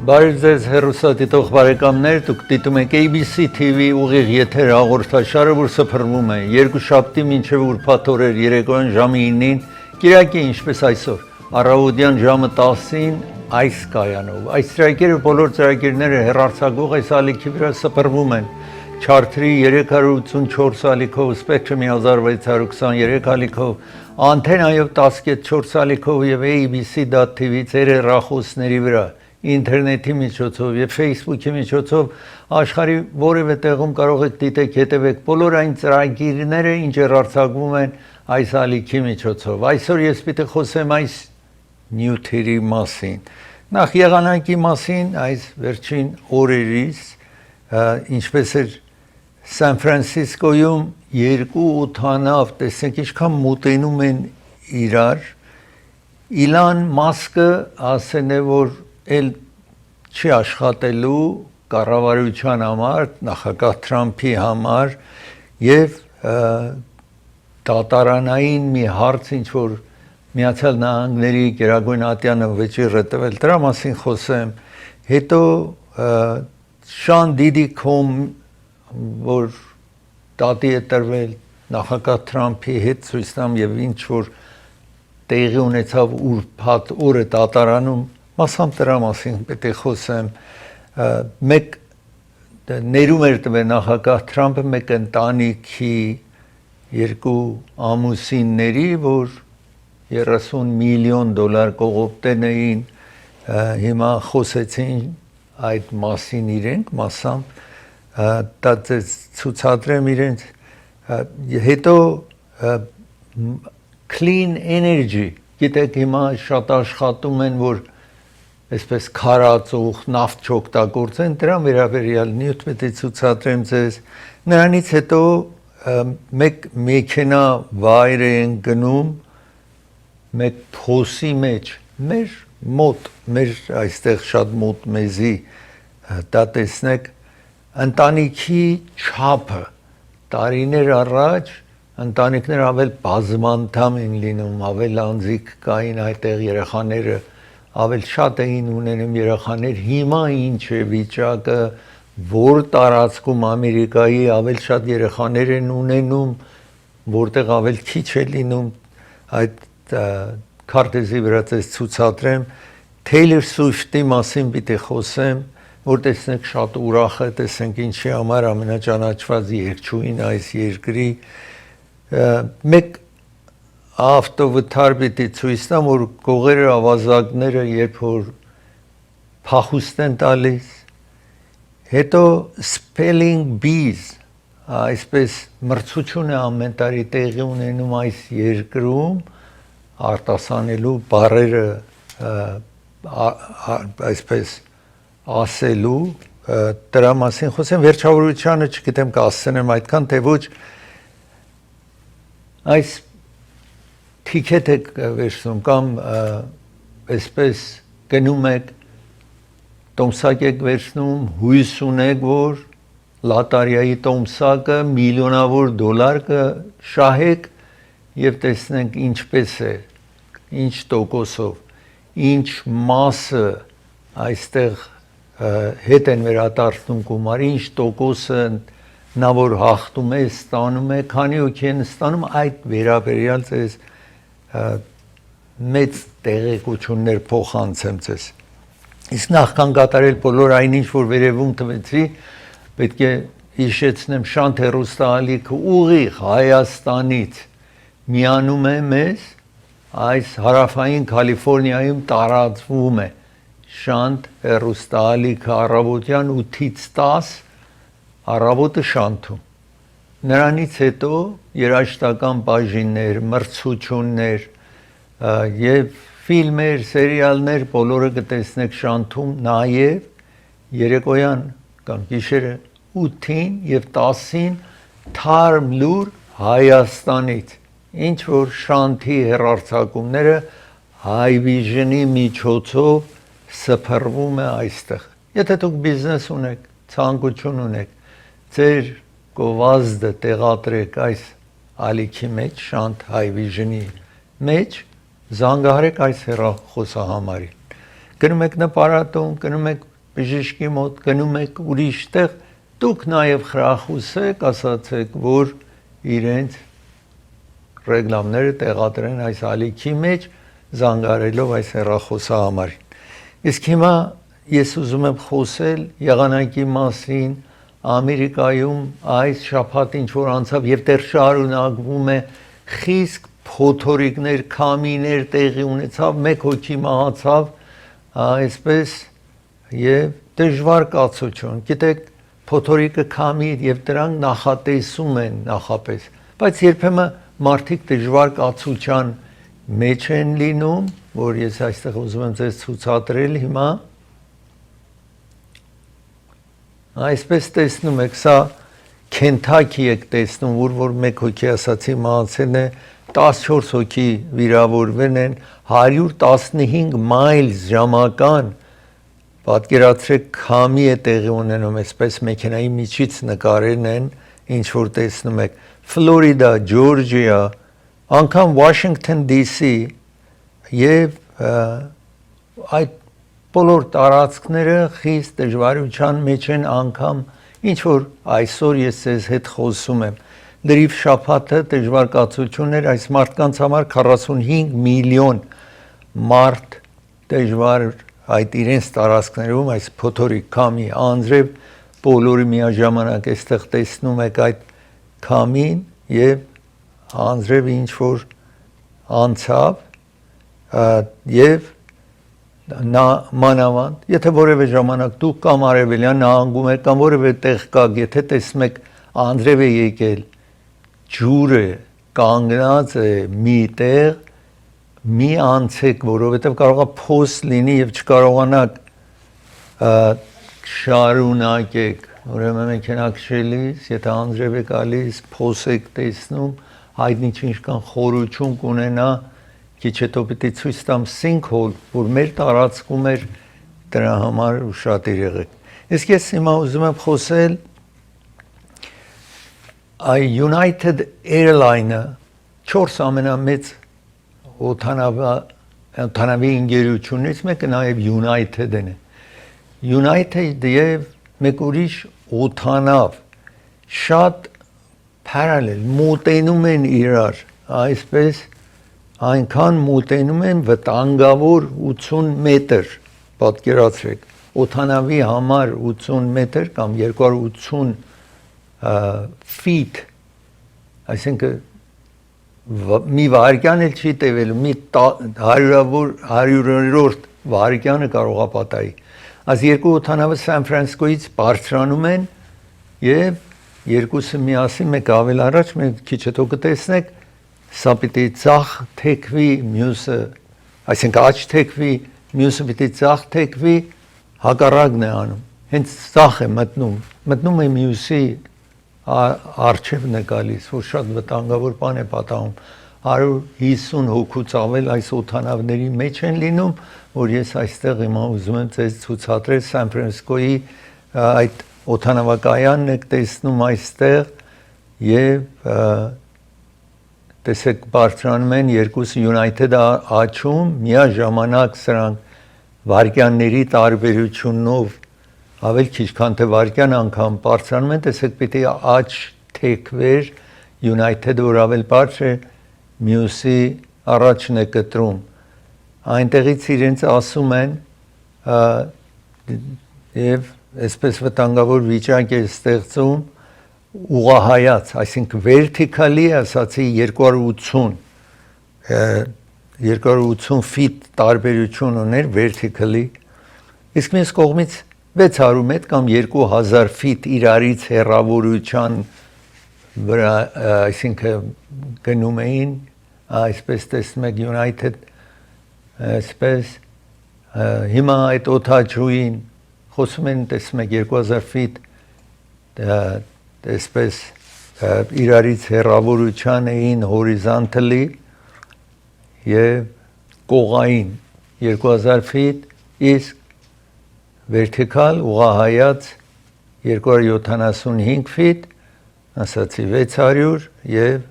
Բարև ձեզ հեռուստադիտող բարեկամներ, դուք դիտում եք ABC TV ուղիղ եթեր հաղորդաշարը, որ սփռվում է երկուշաբթի մինչև ուրբաթ օրեր երեկոյան ժամը 9-ին, Կիրակի ինչպես այսօր, առավոտյան ժամը 10-ին այս կայանով։ Այս ծրագիրը բոլոր ծրագիրները հեռարձակող այս ալիքի վրա սփռվում են Charter-ի 384 ալիքով, Spectrum-ի 1623 ալիքով, Antenna-ով 10.4 ալիքով եւ ABC.tv ծերերախոսների վրա, ինտերնետի միջոցով եւ Facebook-ի միջոցով աշխարհի որևէ տեղում կարող եք դիտեք, հետևեք բոլոր այն ծրագիրները, ինչ հեռարձակվում են այս ալիքի միջոցով։ Այսօր ես պիտի խոսեմ այս նյութերի մասին։ Նախ եղանակի մասին, այս վերջին օրերից, ինչպես էր Սան Ֆրանցիսկոյում երկու օդանավ, տեսեք ինչքան մոտենում են իրար, Իլան Մասկը ասել է, որ էլ չի աշխատելու կառավարության համար, նախագահ Թրամփի համար եւ դատարանային մի հարց, ինչ որ Միացյալ Նահանգների Գերագույն ատյանը վեճիռ է տվել, դրա մասին խոսեմ, հետո Շան Դիդի.com, որ դատի է տրվել նախագահ Թրամփի հետ ցույց տամ եւ ինչ որ տեղի ունեցավ ուրբաթ օրը դատարանում, մասամբ դրա մասին պետք է խոսեմ, մեկ ներում էր տվել նախագահ Թրամփը մեկ ընտանիքի երկու ամուսինների, որ 30 միլիոն դոլար կողոպտել էին, հիմա խոսեցին այդ մասին իրենք, մասամբ դա ցուցադրեմ իրենց, հետո clean energy, գիտեք հիմա շատ աշխատում են, որ այսպես քարածուխ, նավթ չօգտագործեն, դրա վերաբերյալ նյութ պետք է ցուցադրեմ ձեզ, նրանից հետո մեկ մեքենա վայր են գնում, մեկ փոսի մեջ, մեր մոտ, մեր այստեղ շատ մոտ մեզի, դա տեսնեք, ընտանիքի չափը, տարիներ առաջ, ընտանիքներ ավել բազմանդամ են լինում, ավել անձիկ կային այդտեղ երեխաները, ավել շատ էին ունենում երեխաներ, հիմա ինչ է վիճակը, որ տարածքում Ամերիկայի ավել շատ երեխաներ են ունենում, որտեղ ավել քիչ է լինում, այդ քարտեզի վրա ձեզ ցուցադրեմ, Taylor Swift-ի մասին պիտի խոսեմ, որ տեսնեք շատ ուրախ է, տեսնենք ինչի համար ամենաճանաչված երգչուհին այս երկրի, մեկ ավտովթար պիտի ցույց տամ, որ գողերը, ավազակները, երբ որ փախուստ են տալիս, հետո spelling bees, այսպես մրցություն է ամեն տարի տեղի ունենում այս երկրում, արտասանելու բառերը այսպես ասելու, դրա մասին խոսեմ, վերջավորությանը չգիտեմ կասցնեմ այդքան, թե ոչ այս թիքետ եք վերցնում կամ այսպես գնում եք, տոմսակ եք վերցնում, հույս ունեք, որ լատարիայի տոմսակը միլիոնավոր դոլար կշահեք եւ տեսնենք ինչպես է, ինչ տոկոսով, ինչ մասը այստեղ հետ են վերադարձնում գումարի, ինչ տոկոսը նա որ հաղթում է, ստանում է, քանի հոգի են ստանում, այդ վերաբերյալ ձեզ մեծ տեղեկություններ փոխանցեմ ձեզ։ Իսկ նախքան կատարել բոլոր այն ինչ որ վերևում տվեցի, պետք է հիշեցնեմ Շանթ հեռուստաալիքը ուղիղ Հայաստանից միանում է մեզ, այս հարավային Կալիֆոռնիայում տարածվում է Շանթ հեռուստաալիքը առավոտյան 8-ից 10 առավոտը Շանթում։ Նրանից հետո երաժշտական բաժիններ, մրցություններ եւ ֆիլմեր, սերիալներ բոլորը կտեսնեք Շանթում, նաեւ երեկոյան կամ գիշերը 8-ին եւ 10-ին թարմ լուր Հայաստանից, ինչ որ Շանթի հեռարձակումները Հայվիժնի միջոցով սփռվում է այստեղ։ Եթե դուք բիզնես ունեք, ցանկություն ունեք, ձեր գովազդը տեղադրեք այս ալիքի մեջ, Շանթ Հայվիժնի մեջ, զանգահարեք այս հեռախոսահամարին։ Գնում եք նպարատուն, գնում եք բժշկի մոտ, գնում եք ուրիշ տեղ, դուք նաև խրախուսեք, ասացեք, որ իրենց ռեկլամները տեղադրեն այս ալիքի մեջ, զանգարելով այս հեռախոսահամարին։ Իսկ հիմա ես ուզում եմ խոսել եղանակի մասին Ամերիկայում այս շաբաթ ինչ որ անցավ եւ դեռ շարունակվում է խիստ փոթորիկներ, քամիներ տեղի ունեցավ, մեկ հոգի մահացավ, այսպես եւ դժվար կացություն։ Գիտեք, փոթորիկը քամի եւ դրանք նախատեսում են նախապես, բայց երբեմն մարդիկ դժվար կացության մեջ են լինում, որ ես այստեղ ուզում եմ ձեզ ցուցադրել հիմա։ Այսպես տեսնում եք, սա Քենթաքի եք տեսնում, որ մեկ հոգի ասացի մահացել է, 14 հոգի վիրավորվել են, 115 մայլզ ժամական, պատկերացրեք քամի է տեղի ունենում, այսպես մեքենայի միջից նկարեն են, ինչ որ տեսնում եք, Ֆլորիդա, Ջորջիա, անգամ Վաշինգտոն DC եւ այդ բոլոր տարածքները խիստ դժվարության մեջ են, անգամ ինչ որ այսօր ես ձեզ հետ խոսում եմ, դրիվ շաբաթը դժվար կացություններ, այս մարդկանց համար 45 միլիոն մարդ դժվար այդ իրենց տարածքներում, այս փոթորիկ քամի անձրև, բոլորը միաժամանակ այստեղ տեսնում եք այդ քամին եւ անձրև ինչ որ անցավ եւ նա մանավանդ, եթե որևէ ժամանակ դուք կամ արևելյան նահանգում եք կամ որևէ տեղ կաք, եթե տեսնում եք անձրև է եկել, ջուրը կանգնած է մի տեղ, մի անցեք, որովհետև կարող է փոս լինի եւ չկարողանաք շարունակեք, ուրեմն մեքենա քշելիս, եթե անձրև է գալիս, փոս եք տեսնում, հայտնի չի ինչքան խորություն կունենա, քիչ հետո պիտի ցույց տամ sinkhole, որ մեր տարածքում էր, դրա համար ուշադիր եղեք։ Իսկ ես հիմա ուզում եմ խոսել United Airlines-ը 4 ամենամեծ օդանավի ընկերություններից մեկը նաև United-ն է։ United-ը եւ մեկ ուրիշ օդանավ շատ parallel մոտենում են իրար, այսպես այնքան մոտենում են վտանգավոր 80 մետր, պատկերացրեք, օդանավի համար 80 մետր կամ 280 feet, այսինքն մի վայրկյան էլ չի տևելու, մի 100-րդ վայրկյանը կարող է պատահի։ Այս երկու օդանավը Սան Ֆրանցիսկոյից բարձրանում են եւ երկուսը միասին, մեկ ավել առաջ, մեկ քիչ հետո կտեսնեք, սա պիտի ցախ թեքվի, մյուսը, այսինքն աջ թեքվի, մյուսը պիտի ցախ թեքվի, հակառակն է անում։ Հենց ցախ է մտնում է մյուսի արչևն է գալիս, որ շատ վտանգավոր բան է պատահում։ 150 հոգուց ավել այս օդանավների մեջ են լինում, որ ես այստեղ հիմա ուզում եմ ձեզ ցուցադրել Սան Ֆրանցիսկոյի այդ օդանավակայանն եք տեսնում այստեղ եւ տեսեք բարձրանում են երկուսը United-ը աճում, միաժամանակ սրանք վարկյանների տարբերությունով ավել քիչ քան թե վարկյան անգամ բարձրանում են, տեսեք պիտի աճ թեքվեր United-ը որ ավել բարձր է, մյուսի առաջն է կտրում։ Այնտեղից իրենց ասում են եւ այսպես վտանգավոր վիճակ է ստեղծում ուղղահայաց, այսինքն vertically ասացի 280 feet տարբերություն ուներ vertically, իսկ մյուս կողմից 600 մետր կամ 2000 feet իրարից հեռավորության վրա, այսինքն գնում էին, այսպես տեսնում եք United, այսպես հիմա այդ օդաչուին խոսում են, տեսնում եք 2000 feet այսպես իրարից հեռավորության էին հորիզոնտալի եւ կողային 2000 feet, իսկ vertical ուղղահայաց 275 feet, ասացի 600 եւ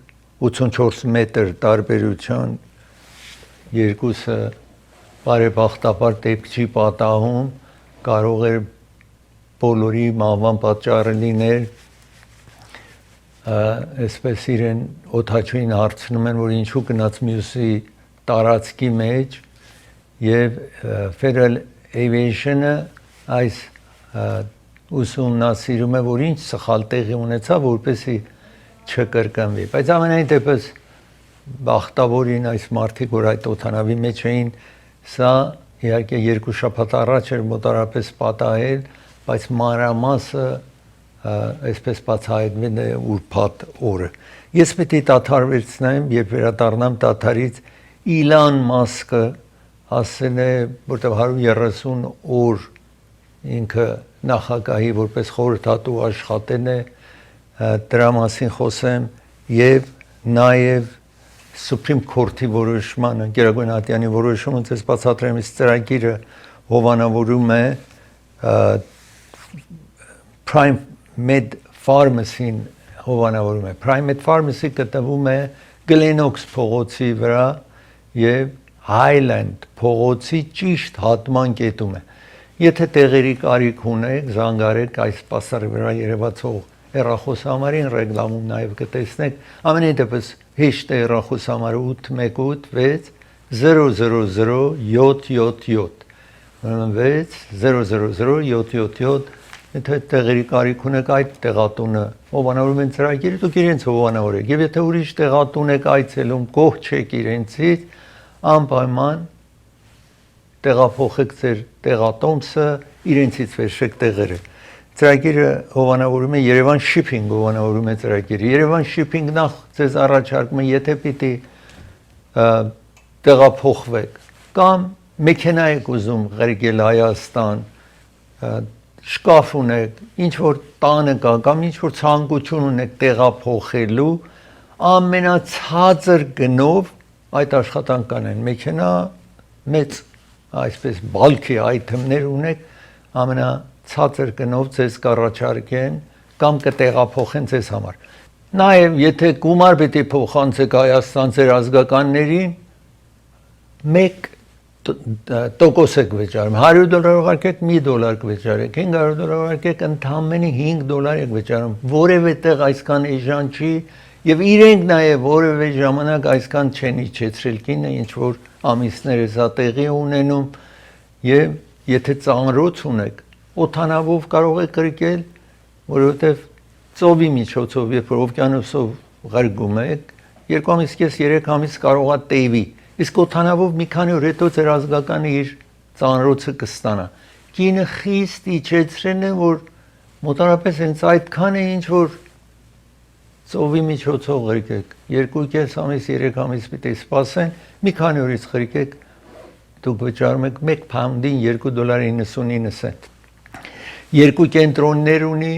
84 մետր տարբերություն երկուսը բարեբախտաբար դեպք չի պատահում, կարող էր բոլորի մահվան պատճառը լիներ, այսպես իրեն օդաչուին հարցնում են, որ ինչու գնաց մյուսի տարածքի մեջ, եւ Federal Aviation-ը այս ուսումնասիրում է, որ ինչ սխալ տեղի ունեցավ, որպեսզի չկրկնվի։ Բայց ամենայն դեպս բախտավորին այս մարդիկ, որ այդ օդանավի մեջ էին, սա իհարկե 2 շաբաթ առաջ էր մոտարապես պատահել, բայց մանրամասը այսպես բացահայտվել է ուրբաթ օրը։ Ես պետք է դադարեցնեմ, երբ վերադառնամ դադարից, Իլան Մասկը ասել է, որտեղ 130 օր ինքը նախագահի որպես խորհրդատու աշխատել է, դրա մասին խոսեմ, եւ նաեւ Supreme Court-ի որոշմանը, Գերագույն ատյանի որոշումը ցես բացատրեմ, այս ծրագիրը հովանավորում է Prime Med Pharmacy-ին հովանավորում է։ Prime Med Pharmacy գտնվում է Glenox փողոցի վրա եւ Highland փողոցի ճիշտ հատման կետում է։ Եթե տեղերի կարիք ունեք, զանգարեք այս պասարի վրա երևացող հեռախոսահամարին, ռեկլամում նաև կտեսնեք, ամենայն դեպս հեշտ է հեռախոսահամարը 818 6000777, 6000777, եթե տեղերի կարիք ունեք, այդ տեղատունը հովանավորում են ծրագիրը, դուք իրենց հովանավորեք, եւ եթե ուրիշ տեղատուն եք այցելում, գոհ չեք իրենցից, անպայման տեղափոխեք ձեր տեղատոմսը, իրենցից վերցրեք տեղերը։ Ծրագիրը հովանավորում է Երևան Shipping հովանավորում է ծրագիրը։ Երևան Shipping նախ ձեզ առաջարկում է, եթե պիտի տեղափոխվեք կամ մեքենա եք ուզում ղրկել Հայաստան, շկաֆ ունեք, ինչ որ տանը կա կամ ինչ որ ցանկություն ունեք տեղափոխելու, ամենացածր գնով այդ աշխատանք կանեն։ Մեքենա մեծ այսպես բալքի այթեմներ ունեք, ամենացածր գնով ձեզ կառաջարկեն կամ կտեղափոխեն ձեզ համար։ Նաև եթե գումար պետք է փոխանցեք Հայաստան ձեր ազգականներին, 1% եք վճարում, $100 ուղարկեք, $1 կվճարեք, $500 ուղարկեք, ընդամենը $5 եք վճարում, որևէ տեղ այսքան էժան չի, եւ իրենք նաեւ որևէ ժամանակ այսքան չեն իջեցրել կինը, ինչ որ ամիսներ է սա տեղի ունենում, եւ եթե ծանրոց ունեք, օդանավով կարող եք գրկել, որովհետեւ ծովի միջոցով, երբ որ օվկիանոսով ղրգում եք, 2 ամիս կես 3 ամիս կարողա տևի, իսկ օդանավով մի քանի օր հետո ձեր ազգականը իր ծանրոցը կստանա։ Կինը խիստ իջեցրել է, որ մոտարապես հենց այդքան է, ինչ որ ծովի միջոցով ղրկեք, 2.5 ամիս 3 ամիս պիտի սպասեն, մի քանի օրից ղրկեք, դուք վճարում եք 1 pound-ին $2.99։ Երկու կենտրոններ ունի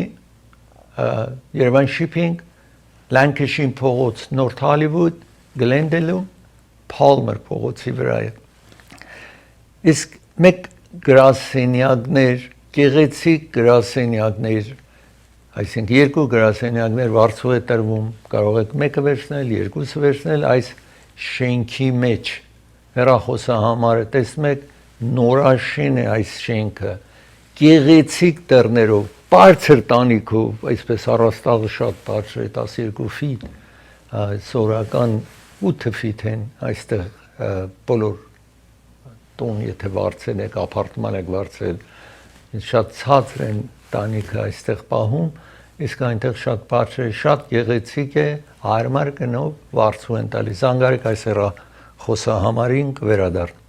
Երևան Shipping, Lancashire փողոց North Hollywood, Glendale-ում, Palmer փողոցի վրա է։ Իսկ մեկ գրասենյակներ, գեղեցիկ գրասենյակներ, այսինքն 2 գրասենյակներ վարձու է տրվում, կարող եք մեկը վերցնել, երկուսը վերցնել այս շենքի մեջ։ Հեռախոսահամարը տեսնում եք, նորաշեն է այս շենքը, գեղեցիկ դռներով, բարձր տանիքով, այսպես առաստաղը շատ բարձր է, 12 ֆիտ, սորական 8 ֆիտ են այստեղ բոլոր տուն, եթե վարձել եք, ապարտման եք վարձել, շատ ցածր են տանիքը այստեղ պահում, իսկ այնտեղ շատ բարձր է, շատ գեղեցիկ է, հարմար գնով վարձու են տալիս, զանգարեք այս հեռախոսահամարին կվերադառնամ։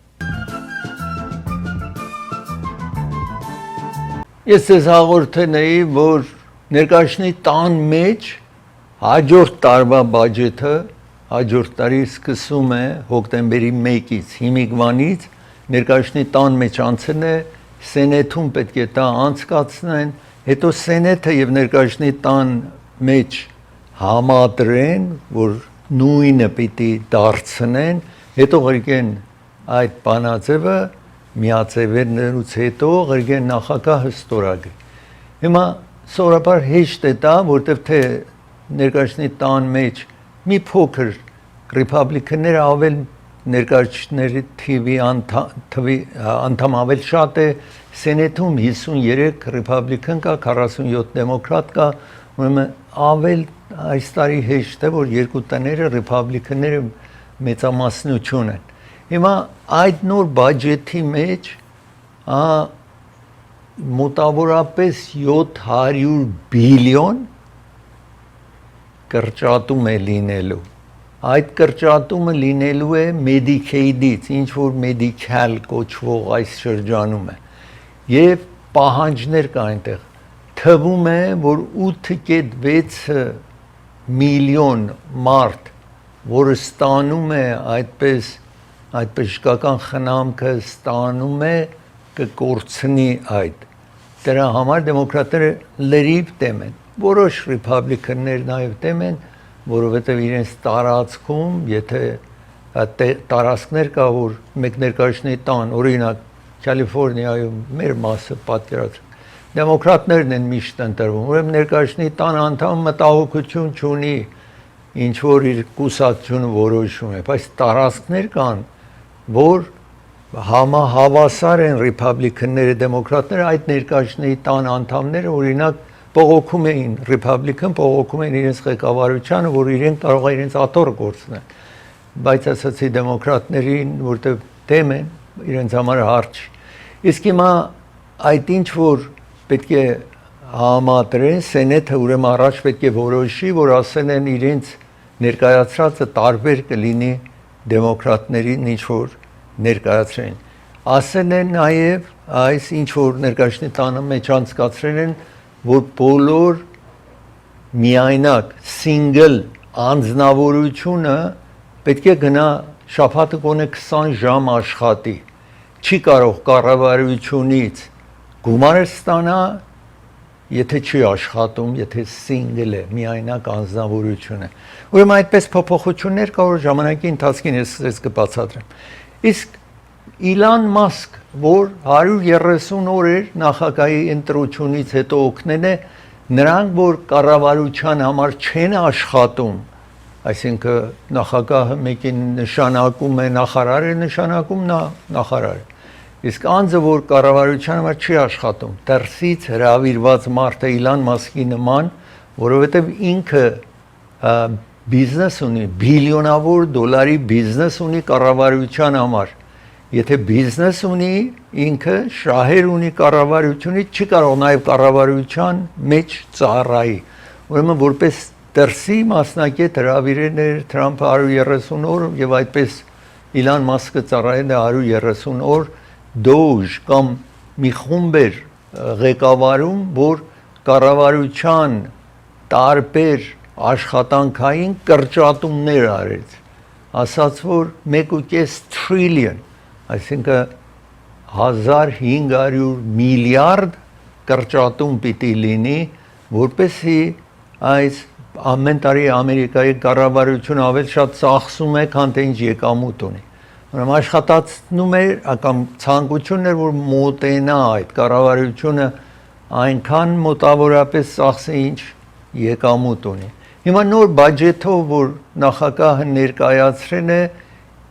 Ես ձեզ հաղորդել էի, որ ներկայացնի տան մեջ հաջորդ տարվա բաջեթը հաջորդ տարի սկսում է հոկտեմբերի 1-ից, հիմիկվանից ներկայացնի տան մեջ անցել է, սենեթում պետք է դա անցկացնեն, հետո սենեթը եւ ներկայացնի տան մեջ համադրեն, որ նույնը պիտի դարձնեն, հետո ղրկեն այդ բանաձևը միաձևերներից հետո ղրկեն նախագահը ստորագրի։ Հիմա սովորաբար հեշտ է դա, որտեվ թե ներկայացնի տան մեջ մի փոքր ռիփաբլիկանները ներկայացուցիչների թիվի անդամ ավելի շատ է, սենեթում 53 ռիփաբլիկան կա, 47 դեմոկրատ կա, ուրեմն ավել այս տարի հեշտ է, որ երկու տները ռիփաբլիկանները մեծամասնություն են։ Հիմա այդ նոր բաջեթի մեջ մոտավորապես 700 բիլիոն կրճատում է լինելու։ Այդ կրճատումը լինելու է Medicaid-ից, ինչ որ medical կոչվող այս շրջանում է։ Եվ պահանջներ կա այնտեղ։ Թվում է, որ 8.6 միլիոն մարդ, որը ստանում է այդպես բժշկական խնամքը ստանում է, կկորցնի այդ։ Դրա համար դեմոկրատները լրիվ դեմ են։ Որոշ ռիփաբլիկաններ նաև դեմ են, որովհետև իրենց տարածքում, եթե տարածքներ կա, որ մեկ ներկայացնի տան, օրինակ Կալիֆոռնիայում մեր մասը պատկերացրեք, դեմոկրատներն են միշտ ընտրվում, ուրեմն ներկայացնի տան անդամ մտահոգություն չունի, ինչ որ իր կուսակցությունը որոշում է, բայց տարածքներ կան, որ համահավասար են ռիփաբլիկանները, դեմոկրատները, այդ ներկայացնի տան անդամները, օրինակ բողոքում էին ռիփաբլիկան, բողոքում էին իրենց ղեկավարությանը, որ իրենք կարող է իրենց աթոռը կորցնեն, բայց ասացի դեմոկրատներին, որտեղ դեմ են, իրենց համար հարց չի։ Իսկ հիմա այդ ինչ որ պետք է համադրեն, սենեթը ուրեմն առաջ պետք է որոշի, որ ասեն են իրենց ներկայացրածը տարբեր կլինի դեմոկրատներին ինչ որ ներկայացրեն։ Ասեն են նաև այս ինչ որ ներկայացնի տանը մեջ անցկացրել են, որ բոլոր միայնակ single անձնավորությունը պետք է գնա շաբաթը գոնե 20 ժամ աշխատի, չի կարող կառավարությունից գումար ստանա, եթե չի աշխատում, եթե single է, միայնակ անձնավորություն է։ Ուրեմն այդպես փոփոխություններ կա, որ ժամանակի ընթացքին ես կբացատրեմ։ Իսկ Իլան Մասկ, որ 130 օր էր նախագահի ընտրությունից հետո օգնել է, նրանք, որ կառավարության համար չեն աշխատում, այսինքն նախագահը մեկին նշանակում է նախարար է նշանակում նախարար է։ Իսկ անձը, որ կառավարության համար չի աշխատում, դրսից հրավիրված մարդ է Իլան Մասկի նման, որովհետև ինքը բիզնես ունի, բիլիոնավոր դոլարի բիզնես ունի կառավարության համար։ Եթե բիզնես ունի, ինքը շահեր ունի կառավարությունից, չի կարող նաև կառավարության մեջ ծառայի։ Ուրեմն որպես դրսի մասնակետ հրավիրել էր Թրամփը 130 օր եւ այդպես Իլան Մասկը ծառայել է 130 օր դոժ կամ մի խումբ էր ղեկավարում, որ կառավարության տարբեր աշխատանքային կրճատումներ արեց, ասաց, որ 1.5 տրիլիոն, այսինքն 1500 միլիարդ կրճատում պիտի լինի, որպեսզի այս ամեն տարի Ամերիկայի կառավարությունը ավելի շատ ծախսում է, քան թե ինչ եկամուտ ունի։ Ուրեմն աշխատացնում էր կամ ցանկությունն էր, որ մոտենա այդ կառավարությունը այնքան մոտավորապես ծախսի, ինչ եկամուտ ունի։ Հիմա նոր բաջեթով, որ նախագահը ներկայացրել է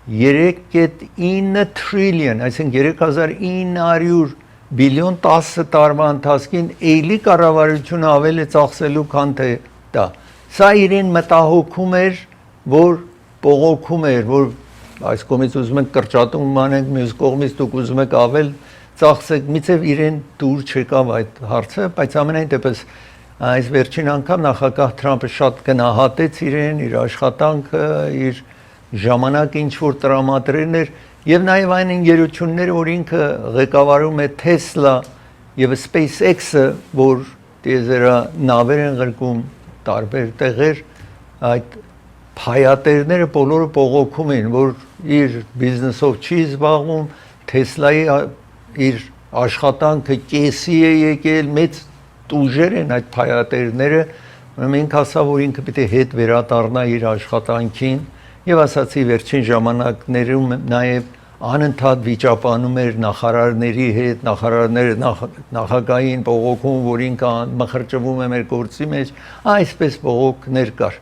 3.9 տրիլիոն, այսինքն 3900 բիլիոն 10 տարվա ընթացքին էլի կառավարությունը ավել է ծախսելու, քան թե դա։ Սա իրեն մտահոգում էր, որ բողոքում էր, որ այս կողմից ուզում եք կրճատում անենք, մյուս կողմից դուք ուզում եք ավել ծախսեք, միցև իրեն դուր չեկավ այդ հարցը, բայց ամենայն դեպս այս վերջին անգամ նախագահ Թրամփը շատ գնահատեց իրեն, իր աշխատանքը, իր ժամանակ ինչ որ տրամադրել էր եւ նաեւ այն ընկերությունները, որ ինքը ղեկավարում է Tesla եւ SpaceX-ը, որ դեզերա նավեր են ղրկում տարբեր տեղեր, այդ փայատերները բոլորը բողոքում են, որ իր բիզնեսով չի զբաղվում, Tesla-ի իր աշխատանքը կեսի է եկել, մեծ տուժեր են այդ փայատերները, ուրեմն ինքը ասավ, որ ինքը պիտի հետ վերադառնա իր աշխատանքին եւ ասացի վերջին ժամանակներում նաեւ անընդհատ վիճապանում էր նախարարների հետ, նախարարները նախագահային բողոքում, որ ինքը մխրճվում է մեր գործի մեջ, այսպես բողոքներ կար։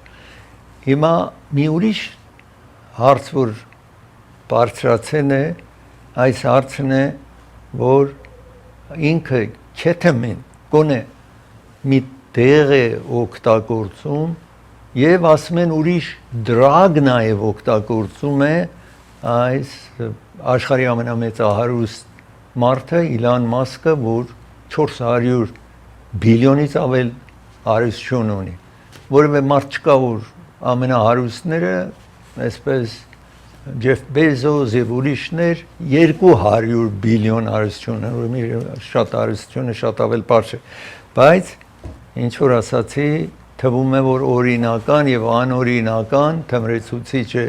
Հիմա մի ուրիշ հարց, որ բարձրացեն է, այս հարցն է, որ ինքը քեթեմին գոնե մի դեղ է օգտագործում եւ ասում են ուրիշ դրագ նաեւ օգտագործում է այս աշխարհի ամենամեծ հարուստ մարդը Իլան Մասկը, որ 400 բիլիոնից ավել հարստություն ունի, որովհետեւ մարդ չկա, որ ամենահարուստները, այսպես Jeff Bezos եւ ուրիշներ 200 բիլիոն հարստություն ունեն, շատ հարստությունը շատ ավել բարձր, բայց ինչ որ ասացի, թվում է որ օրինական եւ անօրինական թմրեցուցիչ է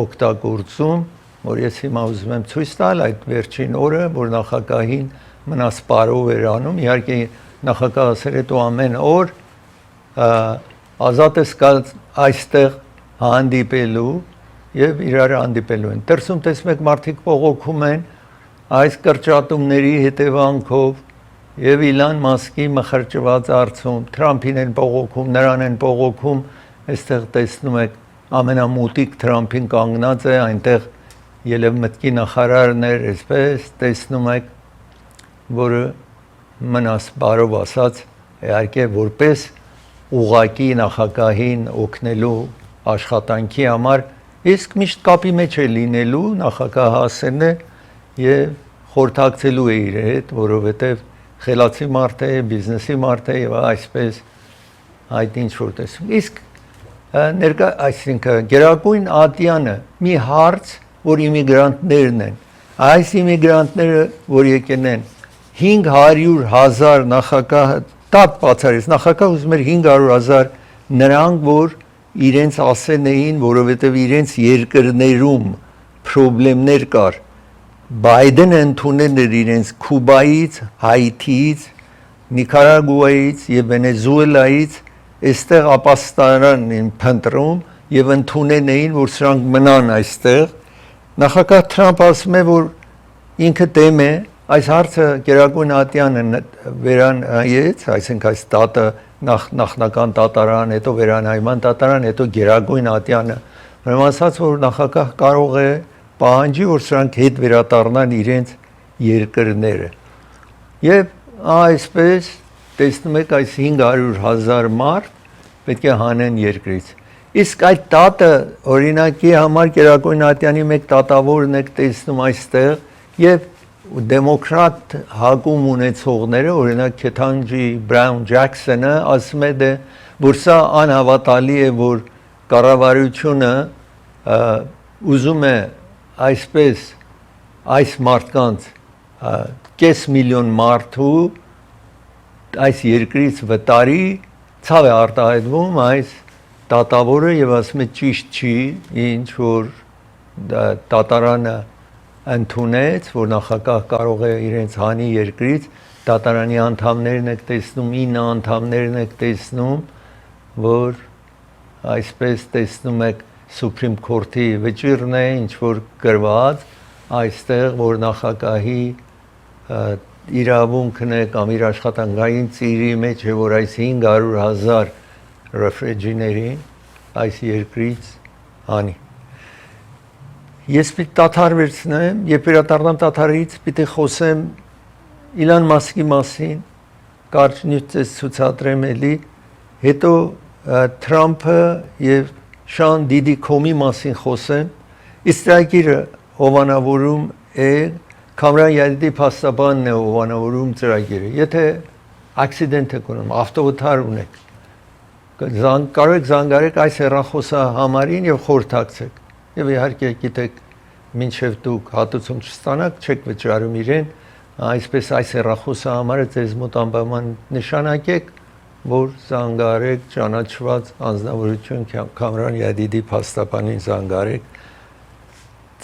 օգտագործում, որ ես հիմա ուզում եմ ցույց տալ այդ վերջին օրը, որ նախագահին մնաս պարով էր անում, իհարկե նախագահը ասել է դու ամեն օր ազատ ես այստեղ հանդիպելու եւ իրար հանդիպելու են։ Դրսում տեսնում եք մարդիկ բողոքում են այս կրճատումների հետևանքով եւ Իլան Մասկի մխրճված արցում, Թրամփին են բողոքում, նրան են բողոքում, այստեղ տեսնում եք ամենամուտիկ Թրամփին կանգնած է, այնտեղ ելևմտքի նախարարն էր, այսպես տեսնում եք, որը մնաս բարով ասած, իհարկե որպես ուղակի նախագահին օգնելու աշխատանքի համար, իսկ միշտ կապի մեջ է լինելու նախագահը ասելն է եւ խորհրդակցելու է իր հետ, որովհետեւ խելացի մարդ է, բիզնեսի մարդ է եւ այսպես այդ ինչ որ տեսում։ Իսկ ներկա, այսինքն Գերագույն Ատյանը մի հարց, որ իմիգրանտներն են, այս իմիգրանտները, որ եկեն են 500,000 նախագահը տապ բացարեց, նախագահ ուզում էր 500,000 նրանք, որ իրենց ասեն էին, որովհետև իրենց երկրներում պրոբլեմներ կար, Բայդենը ընդունել էր իրենց Կուբայից, Հայթիից, Նիկարագուայից եւ Վենեսուելայից, այստեղ ապաստարան են փնտրում եւ ընդունել էին, որ սրանք մնան այստեղ, նախագահ Թրամփը ասում է, որ ինքը դեմ է, այս հարցը Գերագույն Ատյանը վերանայեց, այսինքն այս դատը նախնական դատարան, հետո վերանայման դատարան, հետո Գերագույն Ատյանը, ուրեմն ասաց, որ նախագահ կարող է պահանջի, որ սրանք հետ վերադառնան իրենց երկրները։ Եվ այսպես տեսնում եք այս 500,000 մարդ պետք է հանեն երկրից։ Իսկ այդ դատը օրինակի համար Գերագույն Ատյանի մեկ դատավորն եք տեսնում այստեղ եւ դեմոկրատ հակում ունեցողները, օրինակ Քեթանջի Բրաուն Ջաքսոնը ասում է, որ սա անհավատալի է, որ կառավարությունը ուզում է այսպես այս մարդկանց կես միլիոն մարդու այս երկրից վտարի, ցավ է արտահայտվում այս դատավորը եւ ասում է ճիշտ չի, ինչ որ դատարանը ընդունեց, որ նախագահ կարող է իրենց հանի երկրից, դատարանի անդամներն եք տեսնում, 9 անդամներն եք տեսնում, որ այսպես տեսնում եք Supreme Court-ի վճիռն է, ինչ որ գրված, այստեղ, որ նախագահի իրավունքն է կամ իր աշխատանքային ծիրի մեջ է, որ այս 500,000 ռեֆուջիներին այս երկրից հանի։ Ես պիտի դադար վերցնեմ, երբ վերադառնամ դադարից, պիտի խոսեմ Իլան Մասկի մասին, կարճ նյութ ցուցադրեմ էլի, հետո Թրամփը եւ Շան Դիդի Կոմի մասին խոսեմ, իստրագիրը հովանավորում է, Կամրան Յադիդի փաստաբանն է հովանավորում ծրագիրը, եթե ակսիդենտ եք ունում, ավտովթար ունեք, կարող եք զանգարեք այս հեռախոսահամարին եւ խորհրդակցեք, եւ իհարկե գիտեք, մինչեւ դուք հատուցում չստանաք, չեք վճարում իրեն, այսպես այս հեռախոսահամարը ձեզ մոտ անպայման նշանակեք, որ զանգարեք ճանաչված անձնավորություն Կամրան Յադիդի փաստաբանին զանգարեք։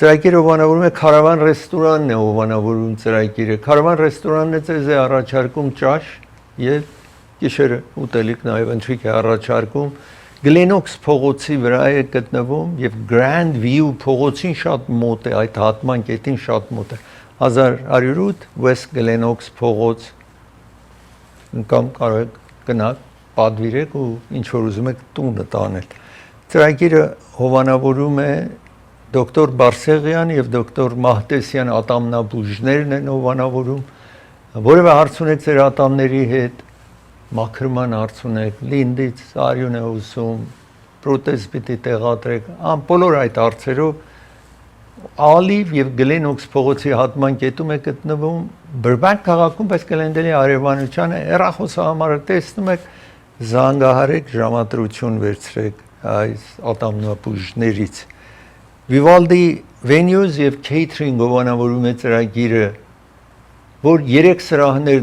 Ծրագիրը հովանավորում է Քարավան ռեստորանն է հովանավորում ծրագիրը։ Քարավան ռեստորանն է ձեզ է առաջարկում ճաշ եւ գիշերը ուտելիք նաեւ ընթրիք է առաջարկում։ Գլենոքս փողոցի վրա է գտնվում եւ Grand View փողոցին շատ մոտ է, այդ հատման կետին շատ մոտ է։ 1108 West Glennox փողոց կամ կարող եք գնաք, պատվիրեք ու ինչ որ ուզում եք տունը տանել։ Ծրագիրը հովանավորում է դոկտոր Բարսեղյան եւ դոկտոր Մահտեսյան ատամնաբուժներն են ովանավորում, որևէ հարց ունեք ձեր ատամների հետ, մաքրման հարց ունեք, լինդից արյուն է ուսում, պրոթեզ պիտի տեղադրեք, բոլոր այդ հարցերով Ալիվ եւ Գլենոքս փողոցի հատման կետում է գտնվում Բրբանկ քաղաքում, բայց Գլենդելի արևանությանը հեռախոսահամարը տեսնում եք, զանգահարեք, ժամադրություն վերցրեք այս ատամնաբուժներից։ Vivaldi Venues եւ Catering ովանավորում է ծրագիրը, որ 3 սրահներ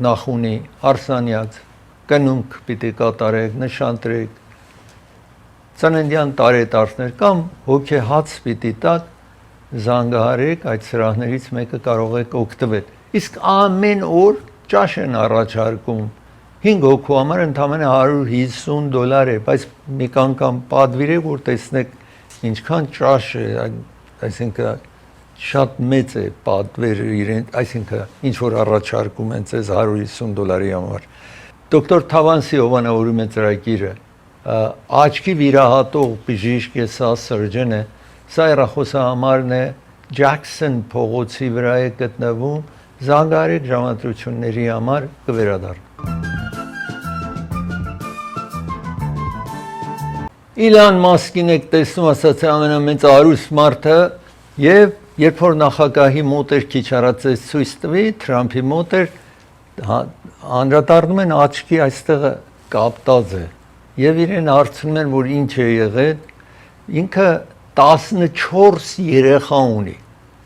նախ ունի, Արսանյաց, կնունք պիտի կատարեք, նշանտրեք, ծննդյան տարեդարձներ կամ հոգեհաց պիտի տակ, զանգահարեք, այդ սրահներից մեկը կարող եք օգտվել։ Իսկ ամեն օր ճաշ են առաջարկում 5 հոգու համար ընդամենը $150 է, բայց մի անգամ պատվիրեք, որ տեսնեք ինչքան ճաշ է, այսինքն շատ մեծ է պատվերը իրեն, այսինքն ինչ որ առաջարկում են ձեզ $150 համար։ Դոկտոր Թավանսի ովանավորում է ծրագիրը, աչքի վիրահատող բժիշկ է, սա surgeon է, սա հեռախոսահամարն է, Ջաքսոն փողոցի վրա է գտնվում, զանգահարեք ժամադրությունների համար կվերադառնա։ Իլան Մասկին եք տեսնում, ասած է ամենամեծ արուստ մարդը, եւ երբ որ նախագահի մոտ էր քիչ առաջ ցույց տվի, Թրամփի մոտ էր, անդրադառնում են աչքի այստեղ կապտած է, եւ իրեն հարցնում են, որ ինչ է եղել, ինքը 14 երեխա ունի,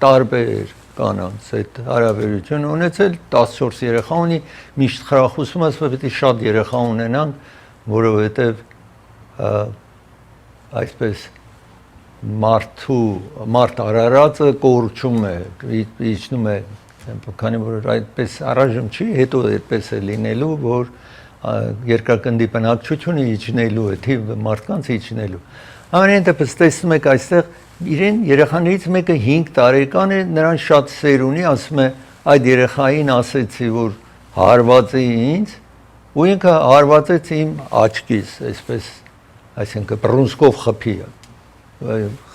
տարբեր կանանց այդ հարաբերություն ունեցել, 14 երեխա ունի, միշտ խրախուսում ասում է, պետք է շատ երեխա ունենանք, որովհետև այսպես մարդ արարածը կորչում է, իջնում է, քանի որ այդպես առայժմ չի, հետո այդպես է լինելու, որ երկրագնդի բնակչությունը իջնելու է, թիվ մարդկանց իջնելու։ Ամենայն դեպս տեսնում եք այստեղ իրեն երեխաներից մեկը 5 տարեկան է, նրան շատ սեր ունի, ասում է այդ երեխային ասեցի, որ հարված է ինձ, ու ինքը հարվածեց իմ աչքից, այսպես, այսինքն բռունցքով խփի,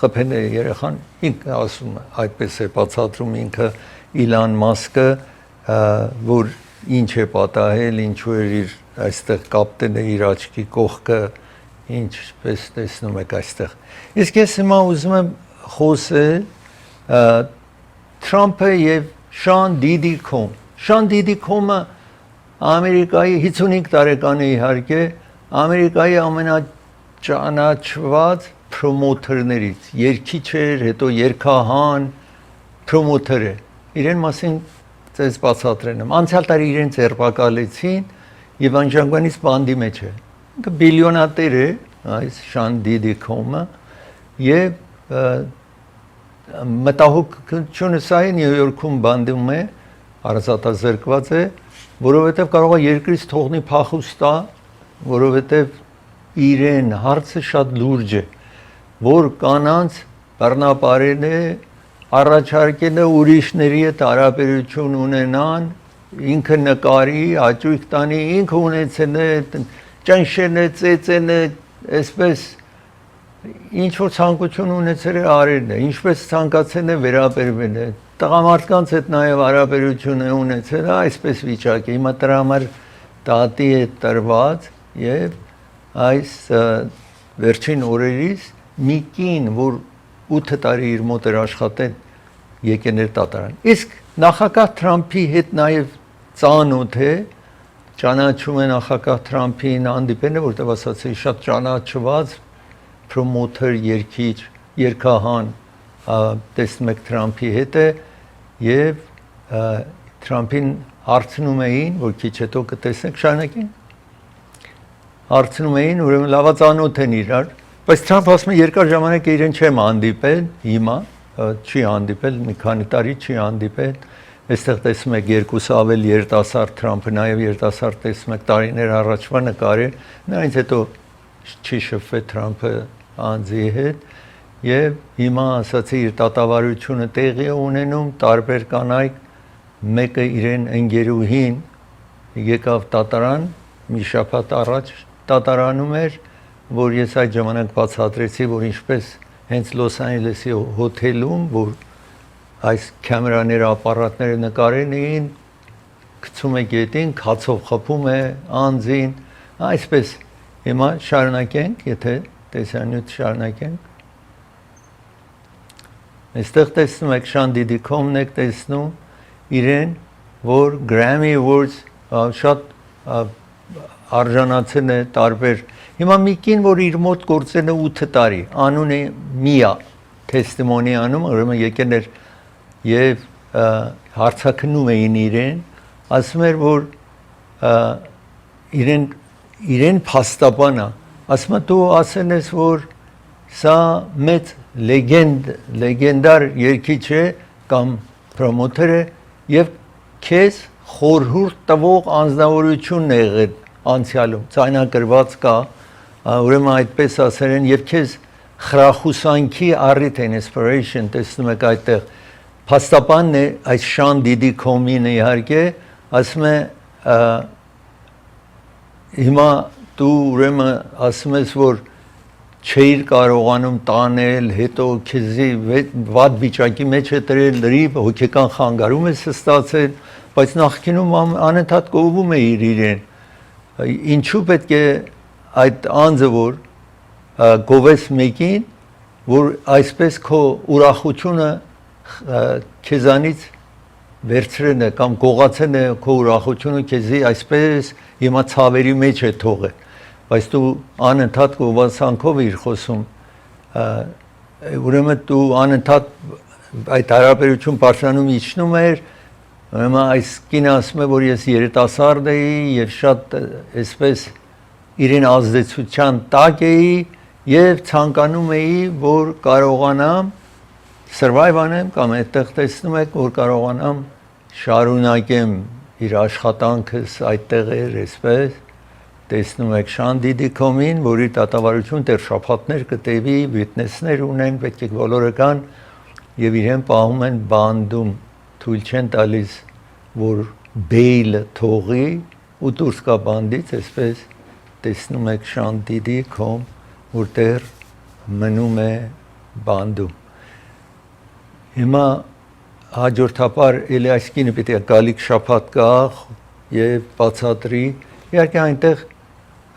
խփեն է երեխան, ինքը ասում է, այդպես է բացատրում ինքը Իլան Մասկը, որ ինչ է պատահել, ինչու էր իր այստեղ կապտեն է իր աչքի կողքը, ինչպես տեսնում եք այստեղ։ Իսկ ես հիմա ուզում եմ խոսել Թրամփը եւ Շան Դիդի Քոմ։ Շան Դիդի Քոմը Ամերիկայի 55 տարեկան է իհարկե, Ամերիկայի ամենաճանաչված պրոմոթերներից, երգիչ էր, հետո երգահան, պրոմոթեր է։ Իրեն մասին ձեզ բացատրեմ։ Անցյալ տարի իրեն ձերբակալեցին եւ անջանքանից բանդի մեջ է։ Ինքը բիլիոնատեր է, այս Շան Դիդի Քոմը, եւ մտահոգությունը սա է Նյու Յորքում բանդում է, արածատազրկված է, որովհետեւ կարող է երկրից թողնի փախուստա, որովհետեւ իրեն հարցը շատ լուրջ է, որ կանանց բռնապարել է, առաջարկել է ուրիշների հետ հարաբերություն ունենան, ինքը նկարի, հաճույք տանի, ինքը ունեցել է ճնշել է, ծեծել է, այսպես ինչ որ ցանկություն ունեցել է արել է, ինչպես ցանկացել է վերաբերվել է, տղամարդկանց հետ նաև հարաբերություն է ունեցել, այսպես վիճակ է, հիմա դրա համար դատի է տրված եւ այս վերջին օրերից մի կին, որ 8 տարի իր մոտ էր աշխատել, եկել էր դատարան։ Իսկ նախագահ Թրամփի հետ նաև ծանոթ է, ճանաչում է նախագահ Թրամփին հանդիպել է, որտեղ ասացի շատ ճանաչված պրոմոթեր, երգիչ, երգահան, տեսնում եք Թրամփի հետ է եւ Թրամփին հարցնում էին, որ քիչ հետո կտեսնեք, շարունակին։ Հարցնում էին, ուրեմն լավացանոթ են իրար, բայց Թրամփը ասում է երկար ժամանակ իրեն չեմ հանդիպել, հիմա չի հանդիպել, մի քանի տարի չի հանդիպել։ Այստեղ տեսնում եք երկուս ավել երիտասարդ Թրամփը, նաև երիտասարդ տեսնում եք տարիներ առաջվա նկարել, նրանից հետո չի շփվել Թրամփը անձի հետ եւ հիմա ասացի իր տատավարությունը տեղի է ունենում տարբեր կանայք, մեկը իրեն ընկերուհին եկավ դատարան, մի շաբաթ առաջ դատարանում էր, որ ես այդ ժամանակ բացատրեցի, որ ինչպես հենց Լոս Անջելեսի հոթելում, որ այս կամերաները, ապարատները նկարեն էին, գցում է գետին, քացով խփում է անձին, այսպես հիմա շարունակենք, եթե տեսանյութ շարունակենք։ Այստեղ տեսնում եք Շան Դիդիկոմն եք տեսնում իրեն, որ Grammy Awards շատ արժանացել է տարբեր։ Հիմա մի կին, որ իր մոտ գործել է 8 տարի, անունը Միա, տեստիմոնի անում, ուրեմն եկել էր եւ հարցակնում էին իրեն, ասում էր, որ իրեն փաստաբանա, ասում է դու ասել ես, որ սա մեծ լեգենդար երգիչ է կամ պրոմոտեր է եւ քեզ խորհուրդ տվող անձնավորություն է եղել անցյալում, ցայնագրված կա, ուրեմն այդպես ասել են եւ քեզ խրախուսանքի առիթ են inspiration, տեսնում եք այդտեղ փաստաբանն է այս Շան Դիդիկոմին իհարկե, ասում է հիմա դու ուրեմն ասում ես, որ չէիր կարողանում տանել, հետո քեզի վատ վիճակի մեջ է դրել, լրիվ հոգեկան խանգարում ես ստացել, բայց նախկինում անընդհատ գովում է իրեն։ Ինչու պետք է այդ անձը, որ գովես մեկին, որ այսպես քո ուրախությունը քեզանից վերցրել է կամ գողացել է քո ուրախությունը քեզի այսպես հիմա ցավերի մեջ է թողել, բայց դու անընդհատ գովասանքով իր խոսում, ուրեմն դու անընդհատ այդ հարաբերություն բարձրանում իջնում էր, ուրեմն այս կինը ասում է, որ ես երիտասարդ էի եւ շատ այսպես իրեն ազդեցության տակ էի եւ ցանկանում էի, որ կարողանամ survive անեմ կամ այդտեղ տեսնում եք, որ կարողանամ շարունակեմ իր աշխատանքս այդտեղ էր, այսպես տեսնում եք Շան Դիդիկոմին, որի դատավարություն դեռ շաբաթներ կտևի, վիտնեսներ ունեն, պետք է բոլորը կան եւ իրեն պահում են բանդում, թույլ չեն տալիս, որ բեյլը թողի ու դուրս գա բանդից, այսպես տեսնում եք Շան Դիդիկոմ, որ դեռ մնում է բանդում։ Հիմա հաջորդաբար էլի այս կինը պետք է գալիք շաբաթ գա եւ բացատրի, իհարկե այնտեղ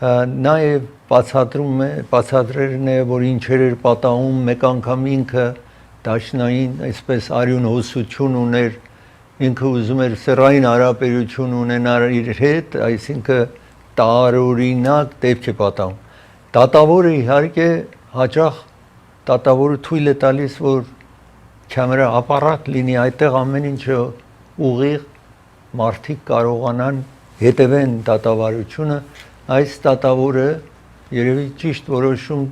նաև բացատրերն է, որ ինչեր էր պատահում, մեկ անգամ ինքը դաշնային այսպես արյունհոսություն ուներ, ինքը ուզում էր սեռային հարաբերություն ունենալ իր հետ, այսինքն տարօրինակ դեպք է պատահում։ Դատավորը իհարկե հաճախ դատավորը թույլ է տալիս, որ կամերա ապարատ լինի, այդտեղ ամեն ինչը ուղիղ մարդիկ կարողանան հետևեն դատավարությունը, այս դատավորը երևի ճիշտ որոշում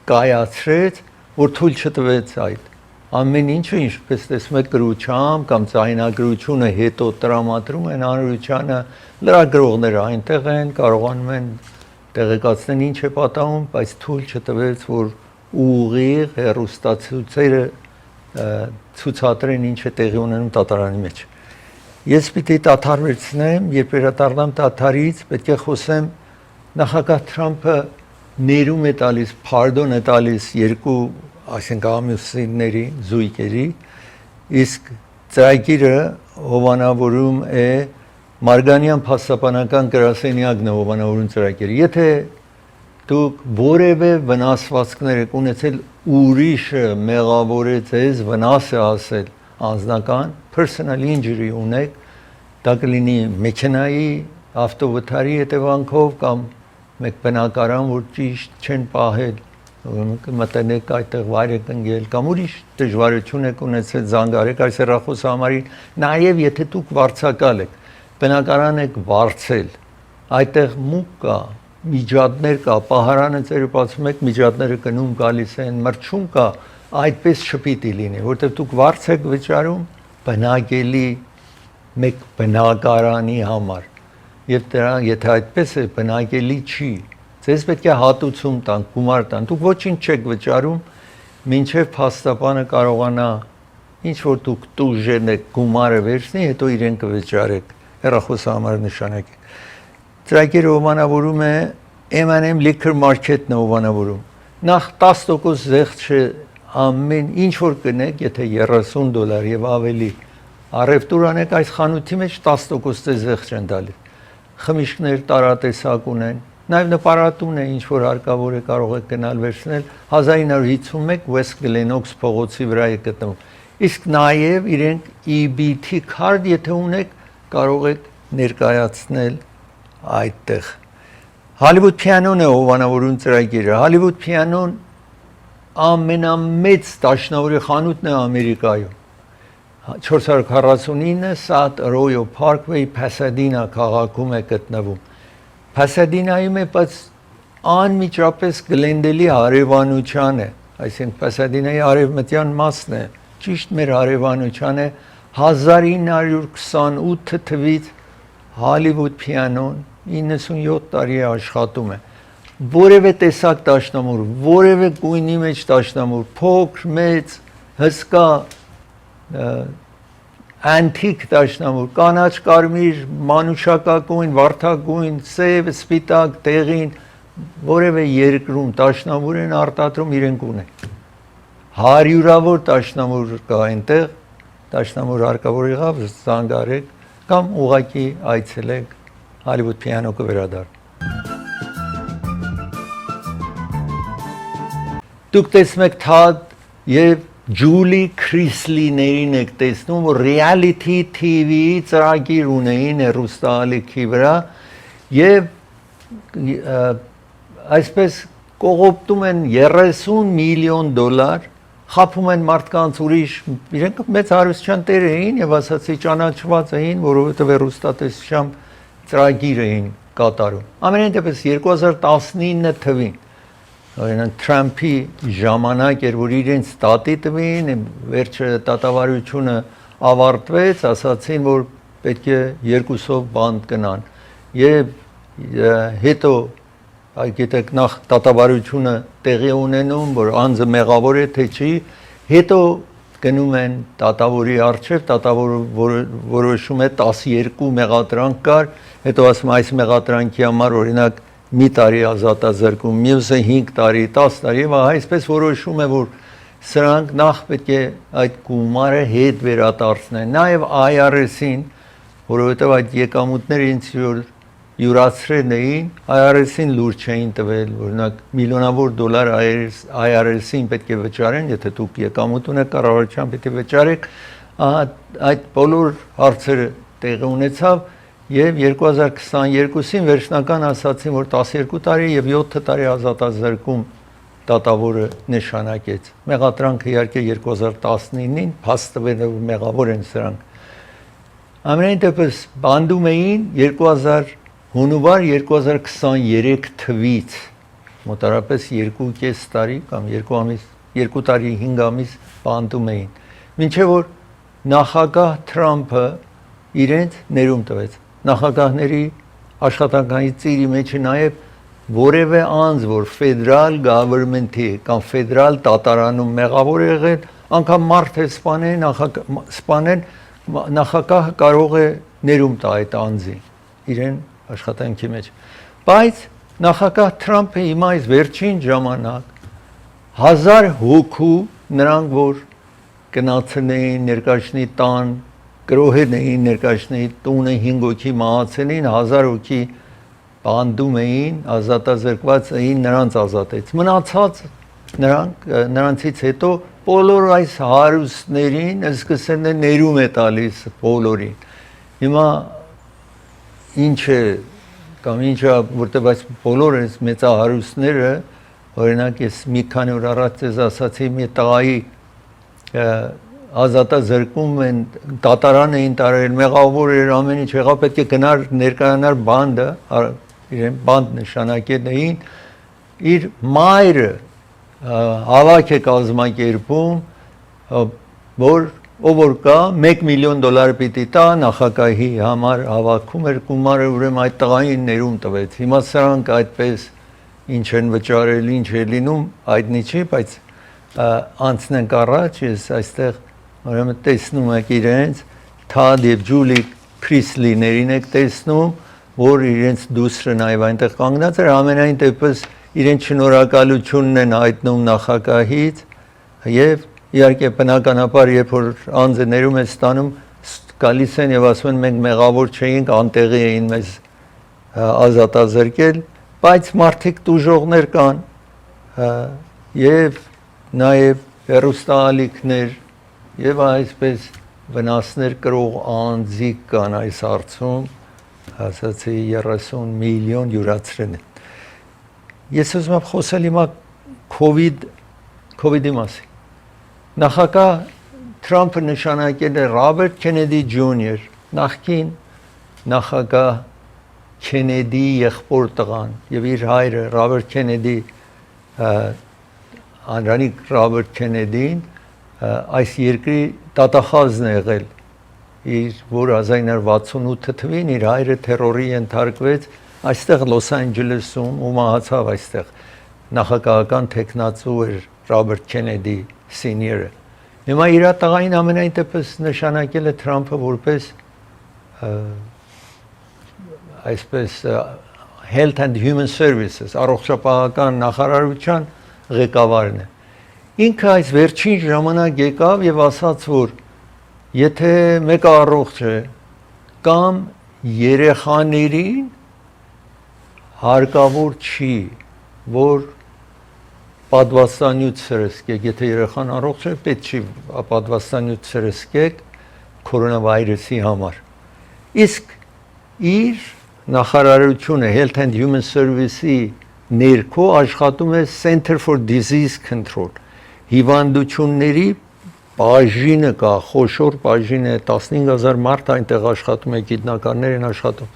կայացրեց, որ թույլ չտվեց այդ։ Ամեն ինչը, ինչպես տեսնում եք գրությամբ կամ ձայնագրությունը հետո տրամադրում են հանրությանը, լրագրողները այնտեղ են, կարողանում են տեղեկացնել ինչ է պատահում, բայց թույլ չտվեց, որ ուղիղ հեռուստացույցերը ցուցադրեն ինչ է տեղի ունենում դատարանի մեջ։ Ես պիտի դադար վերցնեմ, երբ վերադառնամ դադարից, պետք է խոսեմ նախագահ Թրամփը ներում է տալիս, pardon է տալիս երկու, այսինքն ամուսինների, զույգերի, իսկ ծրագիրը հովանավորում է Մարգանյան փաստաբանական գրասենյակն է հովանավորում ծրագիրը։ Եթե դուք որևէ վնասվածքներ եք ունեցել, ուրիշը մեղավորեց ձեզ, վնաս է ասել անձնական, personal injury ունեք, դա կլինի մեքենայի, ավտովթարի հետևանքով կամ մեկ բնակարան, որ ճիշտ չեն պահել, մտնեք այդտեղ վայր եք ընկել կամ ուրիշ դժվարություն եք ունեցել, զանգարեք այս հեռախոսահամարին, նաև եթե դուք վարձակալ եք, բնակարան եք վարձել, այդտեղ մուկ կա, միջատներ կա, պահարանը ծերը բացում եք, միջատները գնում գալիս են, մրջում կա, այդպես չպիտի լինի, որտեղ դուք վարձ եք վճարում բնակելի մեկ բնակարանի համար, եւ դրա եթե այդպես է բնակելի չի, ձեզ պետք է հատուցում տան, գումար տան, դուք ոչինչ չեք վճարում, մինչև փաստաբանը կարողանա ինչ որ դուք տուժել եք գումարը վերցնի, հետո իրեն կվճարեք, հեռախոսահամարը նշանակեք։ Ծրագիրը հովանավորում է M&M Liquor Market-ն է հովանավորում։ Նախ 10% զեղչ ամեն ինչ որ կնեք, եթե $30 եւ ավելի առևտուր անեք, այս խանութի մեջ 10% զեղչ են տալիս։ Խմիչքներ տարատեսակ ունեն, նաեւ նպարատուն է, ինչ որ հարկավոր է, կարող եք գնալ վերցնել, 1951 West Glenox փողոցի վրա է գտնվում։ Իսկ նաեւ իրենք EBT card եթե ունեք, կարող եք ներկայացնել այդտեղ։ Hollywood Piano-ն է հովանավորուն ծրագիրը։ Hollywood Piano-ն ամենամեծ դաշնավորի խանութն է Ամերիկայում։ 449 South Arroyo Parkway Pasadena քաղաքում է գտնվում։ Pasadena-ում է, բայց անմիջապես Glendale-ի հարևանության է, այսինքն Pasadena-ի արևմտյան մասն է, ճիշտ մեր հարևանության է։ 1928 թվականից Hollywood Piano-ն 97 տարի է աշխատում է։ Որևէ տեսակ դաշնամուր, որևէ գույնի մեջ դաշնամուր, փոքր, մեծ, հսկա, անտիկ դաշնամուր, կանաչ, կարմիր, մանուշակագույն, վարդագույն, սև, սպիտակ, դեղին, որևէ երկրում դաշնամուր են արտադրում, իրենք ունեն։ Հարյուրավոր դաշնամուր կա այնտեղ, դաշնամուր հարկավոր եղավ, զանգարեք կամ ուղղակի այցելեք Hollywood Piano կվերադառնա։ Դուք տեսնում եք Թադ եւ Ջուլի Քրիսլիներին եք տեսնում, որ reality TV-ի ծրագիր ունեին հեռուստաալիքի վրա եւ այսպես կողոպտում են $30 միլիոն, խափում են մարդկանց ուրիշ, իրենք մեծ հարստության տեր էին եւ ասացի ճանաչված էին, որովհետեւ հեռուստատեսության ծրագիր էին կատարում։ Ամենայն դեպս 2019 թվին Օրինակ Թրամփի ժամանակ էր, որ իրենց տատի տվին, վերջը դատավարությունը ավարտվեց, ասացին, որ պետք է երկուսով բանդ գնան։ Եվ հետո գիտեք նախ դատավարությունը տեղի ունենում, որ անձը մեղավոր է թե չի, հետո գնում են դատավորի առջև, դատավորը որոշում է 12 մեղադրանք կար, հետո ասում այս մեղադրանքի համար օրինակ մի տարի ազատազրկում, մյուսը 5 տարի, 10 տարի, եւ այսպես որոշում է, որ սրանք նախ պետք է այդ գումարը հետ վերադարձնեն։ Նաեւ IRS-ին, որովհետեւ այդ եկամուտները ինձ յուրացրել էին, IRS-ին լուրջ չէին տվել, օրինակ միլիոնավոր դոլար IRS-ին պետք է վճարեն, եթե դուք եկամուտ ունեք, կառավարության պետք է վճարեք, այդ բոլոր հարցերը տեղի ունեցավ Եվ 2022-ին վերջնական ասացին, որ 12 տարի եւ 7 տարի ազատազրկում դատավորը նշանակեց։ Մեղադրանքը իհարկե 2019-ին փաստվել է, որ մեղավոր են սրանք։ Ամենայն դեպս բանդում էին 2000 հունվար 2023 թվից, մոտարապես 2.5 տարի կամ 2 ամիս, 2 տարի 5 ամիս բանդում էին։ Մինչեւ որ նախագահ Թրամփը իրենց ներում տվեց։ Նախագահների աշխատանքային ծիրի մեջ նաև որևէ անձ, որ ֆեդերալ գավերնմենթի կամ ֆեդերալ դատարանում մեղավոր է եղել, անգամ մարդ է սպանել, նախագահը կարող է ներում տա այդ անձին իրեն աշխատանքի մեջ։ Բայց նախագահ Թրամփը հիմա այս վերջին ժամանակ 1000 հոգու նրանք, որ գնացել էին ներկայացնի տան Գրոհեն էին ներկայացնի տունը 5 հոգի մահացել էին, 1000 հոգի բանդում էին, ազատազրկված էին, նրանց ազատեց։ Մնացած նրանցից հետո բոլոր այս հարուստներին սկսել է ներում է տալիս բոլորին։ Հիմա ինչ է կամ ինչա, որտեղ այս բոլոր այս մեծահարուստները, օրինակ ես մի քանի օր առաջ ձեզ ասացի մի տղայի ազատազրկում են, դատարան էին տարել, մեղավոր էր, ամեն ինչ եղավ, պետք է գնար ներկայանար բանդը, իրեն բանդ նշանակել էին, իր մայրը հավաք է կազմակերպում, որ ով որ կա $1 միլիոն պիտի տա, նախագահի համար հավաքում էր գումարը, ուրեմն այդ տղային ներում տվեց։ Հիմա սրանք այդպես ինչ են վճարել, ինչ է լինում, այդնի չի, բայց անցնենք առաջ, ես այստեղ Ուրեմն տեսնում եք իրենց Թադ եւ Ջուլի Քրիսլիներին եք տեսնում, որ իրենց դուսրը նաև այնտեղ կանգնած էր, ամենայն դեպս իրենց շնորհակալությունն են հայտնում նախագահից, Եվ իհարկե բնականաբար երբ որ անձներում է ստանում գալիս են եւ ասում են մենք մեղավոր չէինք, անտեղի էին մեզ ազատազրկել, բայց մարդիկ դուժողներ կան եւ նաեւ հերոստալիկներ եւ այսպես վնասներ կրող անձիկ կան այս հարցում, ասացի 30 միլիոն յուրացրել են։ Ես ուզում եմ խոսել հիմա COVID-ի մասին։ Նախագահ Թրամփը նշանակել է Ռոբերտ Քենեդի Ջունիոր, նախկին նախագահ Քենեդի եղբոր տղան եւ իր հայրը Ռոբերտ Քենեդի Անրանիկ Ռոբերտ Քենեդին այս երկրի դատախազն է եղել իր որ 1968 թվականին իր հայրը թերորի ենթարկվեց այստեղ Լոս Անջելեսում ու մահացավ այստեղ նախագահական տեխնացու էր Ռոբերտ Քենեդի սենիորը Հիմա իր տղային ամենայն դեպս նշանակել է Թրամփը որպես այսպես Health and Human Services առողջապահական նախարարության ղեկավարն է Ինքը այս վերջին ժամանակ եկավ եւ ասաց որ եթե մեկը առողջ է կամ երեխաներին հարկավոր չի որ պատվաստանյութ սրսկեք, եթե երեխան առողջ է, պետք չի պատվաստանյութ սրսկեք կորոնավիրուսի համար։ Իսկ իր նախարարությունը Health and Human Service-ի ներքո աշխատում է Center for Disease Control։ Հիվանդությունների բաժինը կա, խոշոր բաժին է, 15000 մարդ այնտեղ աշխատում է, գիտնականներ են աշխատում։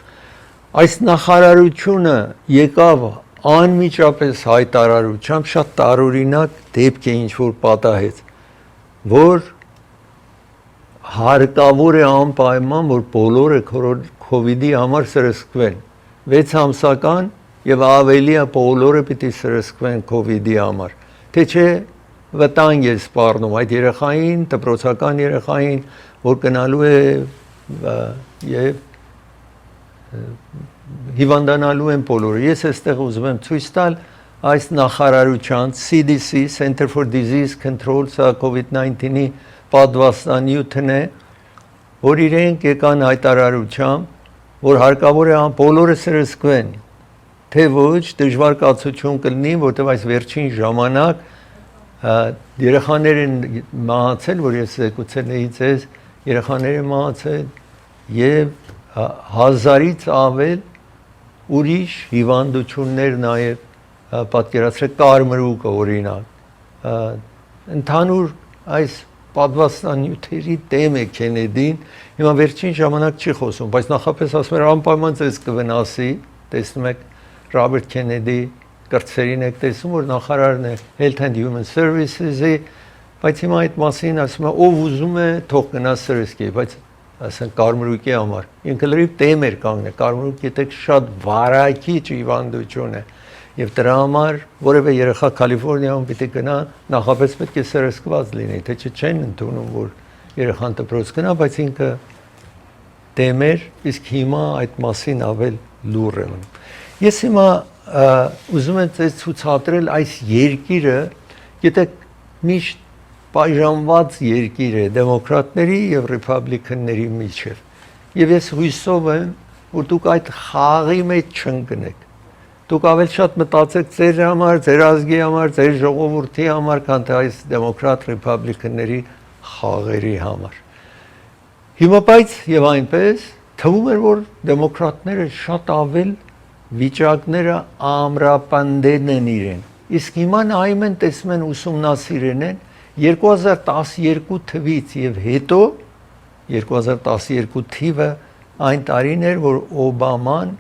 Այս նախարարությունը եկավ անմիջապես հայտարարությամբ շատ տարօրինակ դեպք է ինչ որ պատահեց որ հարկավոր է անպայման որ բոլորը COVID-ի համար սրսկվեն 6 ամսական եւ ավելի բոլորը պիտի սրսկվեն COVID-ի համար թե չէ վտանգ է սպառնում այդ երեխային դպրոցական երեխային որ գնալու է եւ հիվանդանալու են բոլորը։ Ես այստեղ ուզում եմ ցույց տալ այս նախարարության CDC Center for Disease Control սա COVID-19-ի պատվաստանյութն է, որ իրենք եկան հայտարարությամբ, որ հարկավոր է բոլորը սրսկվեն, թե ոչ դժվար կացություն կլինի, որտեղ այս վերջին ժամանակ երեխաներ են մահացել, որ ես զեկուցել էի ձեզ, երեխաներ են մահացել եւ 1000-ից ավել ուրիշ հիվանդություններ նաև պատկերացրեք կարմրուկը օրինակ ընդհանուր այս պատվաստանյութերի դեմ է Քենեդին հիմա վերջին ժամանակ չի խոսում բայց նախապես ասում էր անպայման ձեզ կվնասի տեսնում եք Ռոբերտ Քենեդի կրծերին եք տեսնում որ նախարարն է Health and Human Services-ի բայց հիմա այդ մասին ասում է ով ուզում է թող գնա սրսկի բայց ասեն կարմրուկի համար ինքը լրիվ դեմ էր կանգնել կարմրուկ գիտեք շատ վարակիչ հիվանդություն է եւ դրա համար որևէ երեխա Կալիֆոռնիայում պիտի գնա նախապես պետք է սրսկված լինի թե չեն ընդունում որ երեխան դպրոց գնա բայց ինքը դեմ էր իսկ հիմա այդ մասին ավել լուր է ես հիմա ուզում եմ ձեզ ցուցադրել այս երկիրը գիտեք միշտ բաժանված երկիր է դեմոկրատների եւ ռեփաբլիկանների միջեւ եւ ես հույսով եմ որ դուք այդ խաղի մեջ չընկնեք դուք ավելի շատ մտածեք ձեր համար ձեր ազգի համար ձեր ժողովրդի համար քան թե այս դեմոկրատ ռեփաբլիկանների խաղերի համար հիմա բայց եւ այնպես թվում էր որ դեմոկրատները շատ ավել վիճակները ամրապնդեն են իրեն իսկ հիմա նայում են տեսնում են ուսումնասիրեն են 2012 թվից եւ հետո 2012 թիվը այն տարին էր որ Օբաման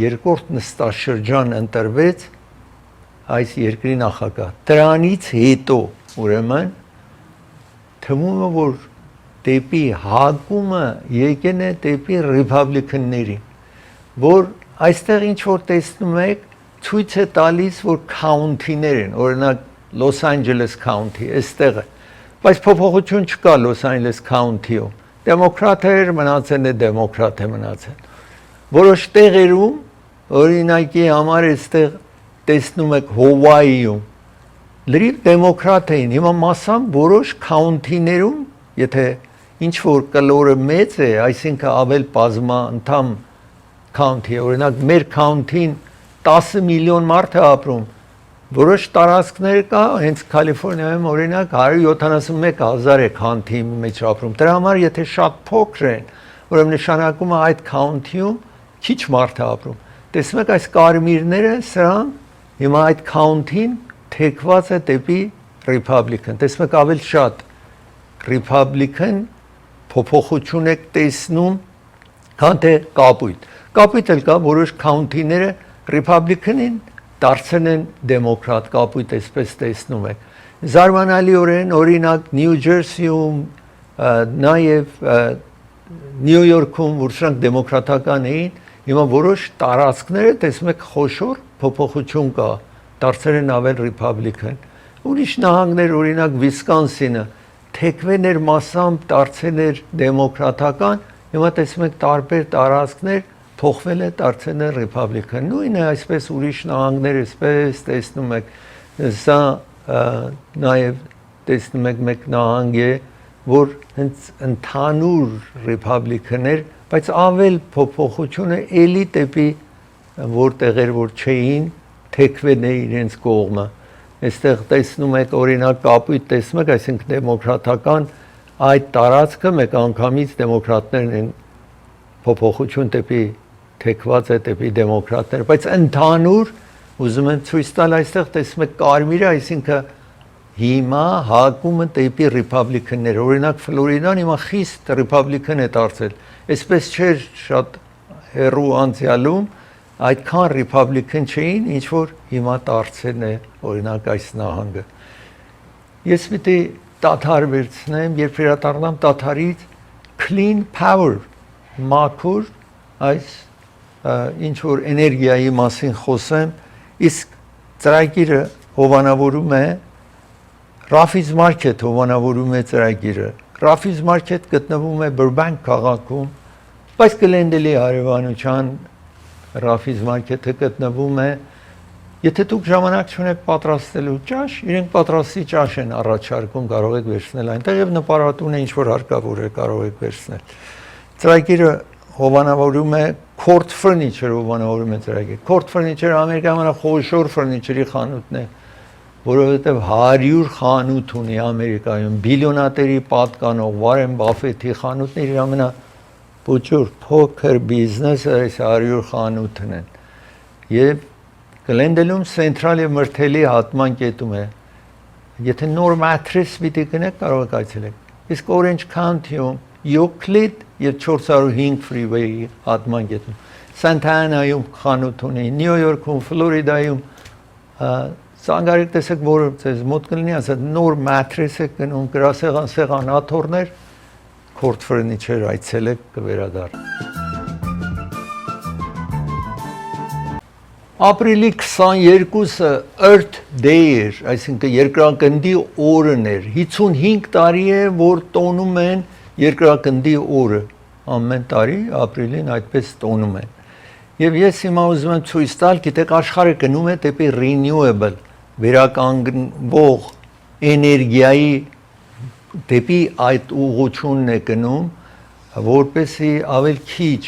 երկրորդ նստաշրջան ընտրվեց այս երկրի նախագահ դրանից հետո ուրեմն թվում է որ դեպի հակումը եկեն է դեպի ռեփաբլիկաններին որ այստեղ ինչ որ տեսնում եք ցույց է տալիս որ քաունթիներ են օրինակ Los Angeles County, այստեղ է, բայց փոփոխություն չկա Los Angeles County-ում, դեմոկրատ էր, մնացել է դեմոկրատ է մնացել, որոշ տեղերում, օրինակի համար այստեղ տեսնում եք Հովայիում, լրիվ դեմոկրատ էին, հիմա մասամբ որոշ քաունթիներում, եթե ինչ որ կլորը մեծ է, այսինքն ավել բազմանդամ քաունթի, օրինակ մեր քաունթին 10 միլիոն մարդ է ապրում, որոշ տարածքներ կա, հենց Կալիֆոռնիայում օրինակ 171,000 է քաունթի մեջ ապրում, դրա համար եթե շատ փոքր են, ուրեմն նշանակում է այդ քաունթիում քիչ մարդ է ապրում, տեսնում եք այս կարմիրները, սրանք հիմա այդ քաունթին թեքված է դեպի Republican, տեսնում եք ավելի շատ Republican փոփոխություն եք տեսնում, քան թե կապույտ էլ կա, որոշ քաունթիները Republican-ին դարձել են դեմոկրատ, կապույտ այսպես տեսնում եք, զարմանալիորեն օրինակ Նյու Ջերսիում, նաև Նյու Յորքում, որ սրանք դեմոկրատական էին, հիմա որոշ տարածքները տեսնում եք խոշոր փոփոխություն կա, դարձել են ավել Republican, ուրիշ նահանգներ, օրինակ Վիսկոնսինը, թեքվել էր մասամբ դարձել էր դեմոկրատական, հիմա տեսնում եք տարբեր տարածքներ փոխվել է դարձել է Republican, նույնը այսպես ուրիշ նահանգներ, այսպես տեսնում եք, սա նաև տեսնում եք մեկ նահանգ է, որ հենց ընդհանուր Republican էր, բայց ավել փոփոխությունը էլի դեպի որտեղեր որ չէին, թեքվել է իրենց կողմը, այստեղ տեսնում եք օրինակ կապույտ տեսնում եք, այսինքն դեմոկրատական այդ տարածքը մեկ անգամից դեմոկրատներն են փոփոխություն դեպի թեքված է դեպի դեմոկրատներ, բայց ընդհանուր ուզում եմ ցույց տալ այստեղ տեսնում եք կարմիրը, այսինքն հիմա հակումը դեպի Republican-ներ, օրինակ Ֆլորիդան հիմա խիստ Republican է դարձել, այսպես չէր շատ հեռու անցյալում, այդքան Republican չէին, ինչ որ հիմա դարձել է օրինակ այս նահանգը։ Ես պիտի դադար վերցնեմ, երբ վերադառնամ դադարից clean power, մաքուր այս ինչ որ էներգիայի մասին խոսեմ, իսկ ծրագիրը հովանավորում է Raffi's Market հովանավորում է ծրագիրը։ Raffi's Market գտնվում է Burbank քաղաքում, բայց Գլենդելի հարևանության Raffi's Market-ը գտնվում է, եթե դուք ժամանակ չունեք պատրաստելու ճաշ, իրենք պատրաստի ճաշ են առաջարկում, կարող եք վերցնել այնտեղ եւ նպարատուն է ինչ որ հարկավոր է, կարող եք վերցնել։ Ծրագիրը հովանավորում է Court Furniture հովանավորում է ծրագիրը։ Court Furniture Ամերիկայի ամենախոշոր ֆուրնիչերի խանութն է, որովհետև 100 խանութ ունի Ամերիկայում, բիլիոնատերի պատկանող Վարեն Բաֆեթի խանութն իր ամենափոքր փոքր բիզնեսը այս 100 խանութն են։ Եվ Գլենդելում Central եւ Մրթելի հատման կետում է։ Եթե նոր matrix պիտի գնեք, կարող եք այցելել։ Իսկ Orange County-ում Euclid եւ 405 freeway-ի հատման կետում։ Santa Ana-ում խանութ ունի, Նյու Յորքում, Ֆլորիդայում Սանգարիկ տեսեք, որ ձեզ մոտ կլինի, ասած նոր matrix է գնում, գրասեղան, սեղանաթոռներ, Court Furniture այցելեք կվերադառնա։ Ապրիլի 22-ը Earth Day էր, այսինքն երկրագնդի օրն էր, 55 տարի է, որ տոնում են երկրագնդի օրը, ամեն տարի ապրիլին այդպես տոնում են։ Եվ ես հիմա ուզում եմ ցույց տալ, գիտեք աշխարհը գնում է դեպի renewable, վերականգնվող էներգիայի դեպի այդ ուղղությունն է գնում, որպեսզի ավել քիչ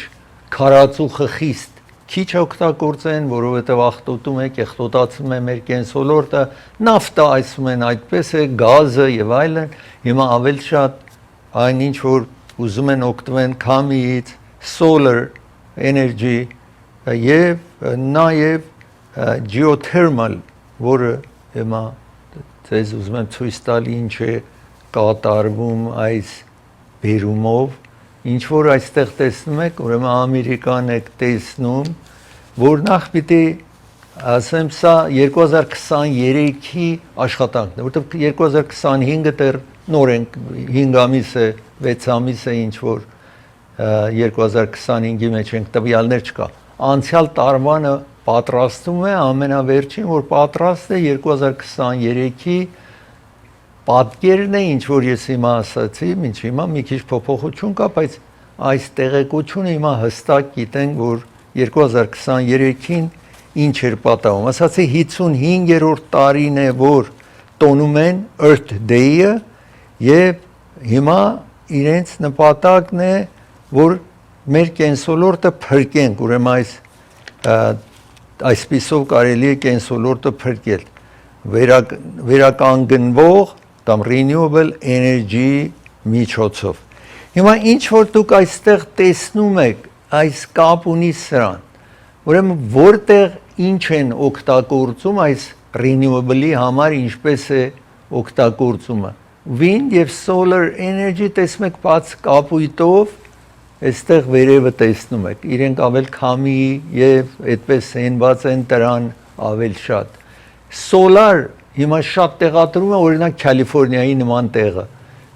քարածուխը խիստ քիչ օգտագործեն, որովհետև աղտոտում է, կեղտոտացում է մեր կենսոլորտը, նավթը այսում են այդպես է, գազը եւ այլն, հիմա ավել շատ այն ինչ որ ուզում են օգտվեն քամիից, solar energy եւ նաեւ geothermal, որը հիմա ձեզ ուզում եմ ցույց տալ ինչ է կատարվում այս բերումով, ինչ որ այստեղ տեսնում եք, ուրեմն Ամերիկան եք տեսնում, որ նախ պիտի ասեմ սա 2023-ի աշխատանքն է, որտեղ 2025-ը դեռ նոր են 5 ամիս է, 6 ամիս է ինչ որ 2025-ի մեջ ենք տվյալներ չկա։ Անցյալ տարվանը պատրաստում է ամենավերջին, որ պատրաստ է 2023-ի պատկերն է, ինչ որ ես հիմա ասացի, մինչ հիմա մի քիչ փոփոխություն կա, բայց այս տեղեկությունը հիմա հստակ գիտենք, որ 2023-ին ինչ էր պատահում։ Ասացի 55-րդ տարին է, որ տոնում են Earth Day-ը եւ հիմա իրենց նպատակն է որ մեր կենսոլորտը փրկենք, ուրեմն այսպիսով կարելի է կենսոլորտը փրկել վերականգնվող կամ renewable energy միջոցով։ Հիմա ինչ որ դուք այստեղ տեսնում եք, այս կապ ունի սրան, ուրեմն որտեղ ինչ են օգտագործում այս renewable-ի համար, ինչպես է օգտագործումը։ Wind եւ solar energy տեսնում եք բաց կապույտով, այստեղ վերևը տեսնում եք, իրենք ավել քամի եւ այդպես հենված են դրան ավել շատ։ Solar հիմա շատ տեղադրում է օրինակ Կալիֆոռնիայի նման տեղը։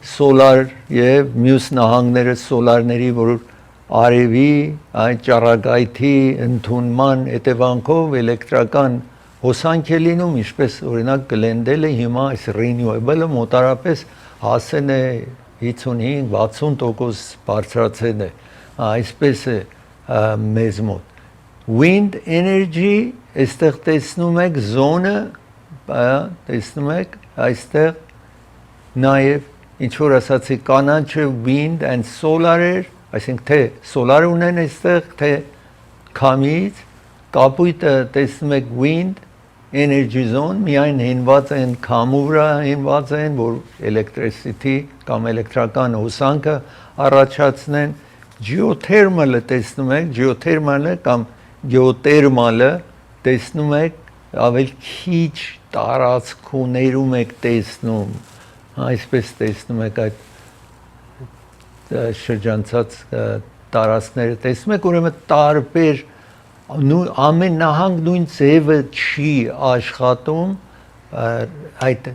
Solar եւ մյուս նահանգները սոլարների, որ արևի այդ ճառագայթի ընդունման հետևանքով էլեկտրական հոսանք է լինում, ինչպես օրինակ Գլենդելը հիմա այս renewable-ը մոտարապես հասել է 55-60% բարձրացել է, այսպես է մեզ մոտ։ Wind energy, այստեղ տեսնում եք զոնը, տեսնում եք, այստեղ նաև ինչ որ ասացի կանաչը wind and solar էր, այսինքն թե solar ունեն այստեղ, թե քամից, կապույտը տեսնում եք wind energy zone, միայն հենված են քամուրա, հենված են, որ electricity կամ էլեկտրական հոսանքը առաջացնեն, geothermal-ը տեսնում եք, geothermal-ը կամ geothermal-ը տեսնում եք, ավել քիչ տարածքներում եք տեսնում, այսպես տեսնում եք այդ շրջանցած տարածքները, տեսնում եք, ուրեմն տարբեր ամեն նահանգ նույն ձևը չի աշխատում այդ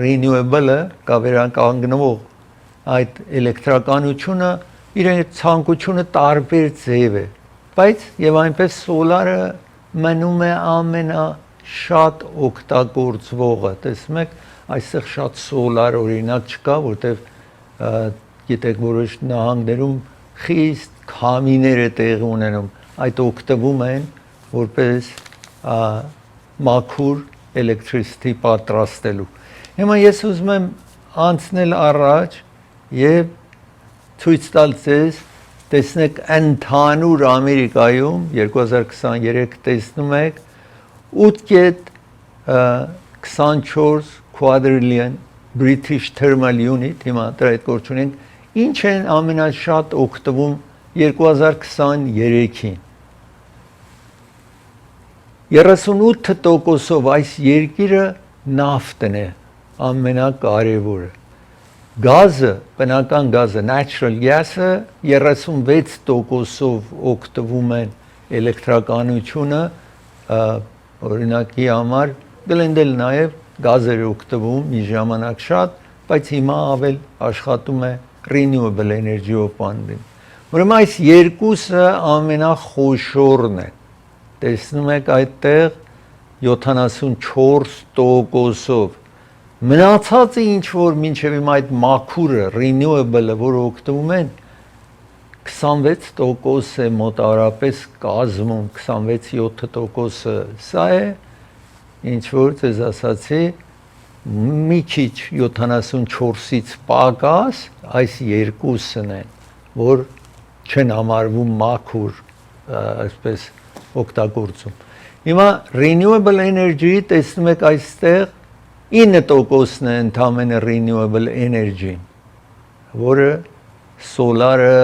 renewable-ը կամ վերականգնվող այդ էլեկտրականությունը իրեն ցանկությունը տարբեր ձև է, բայց եւ այնպես solar-ը մնում է ամենաշատ օգտագործվողը, տեսնում եք, այստեղ շատ solar օրինակ չկա, որտեվ գիտեք որոշ նահանգներում խիստ քամիներ է տեղի ունենում, այդ օգտվում են որպես մաքուր electricity պատրաստելու։ Հիմա ես ուզում եմ անցնել առաջ եւ ցույց տալ ձեզ, տեսնեք ընդհանուր Ամերիկայում 2023 տեսնում եք 8.24 quadrillion British thermal unit, հիմա դրա հետ գործ ունենք, ինչ են ամենաշատ օգտվում 2023-ին 38%-ով այս երկիրը նավթն է ամենակարևորը, գազը, բնական գազը, natural gas-ը 36%-ով օգտվում են էլեկտրականությունը, օրինակի համար Գլենդել նաև գազեր օգտվում մի ժամանակ շատ, բայց հիմա ավել աշխատում է renewable energy-ով պանդին։ Ուրեմն այս երկուսը ամենախոշորն են, տեսնում եք այդտեղ 74%-ով, մնացածը ինչ որ մինչև հիմա այդ մաքուրը, renewable-ը, որ օգտվում են, 26% է մոտավորապես կազմում, 26-7%-ը, սա է, ինչ որ ձեզ ասացի, մի քիչ 74-ից պակաս, այս երկուսն են, որ չեն համարվում մաքուր, այսպես օգտագործում։ Հիմա renewable energy տեսնում եք այստեղ 9%-ն է ընդամենը renewable energy, որը solar-ը,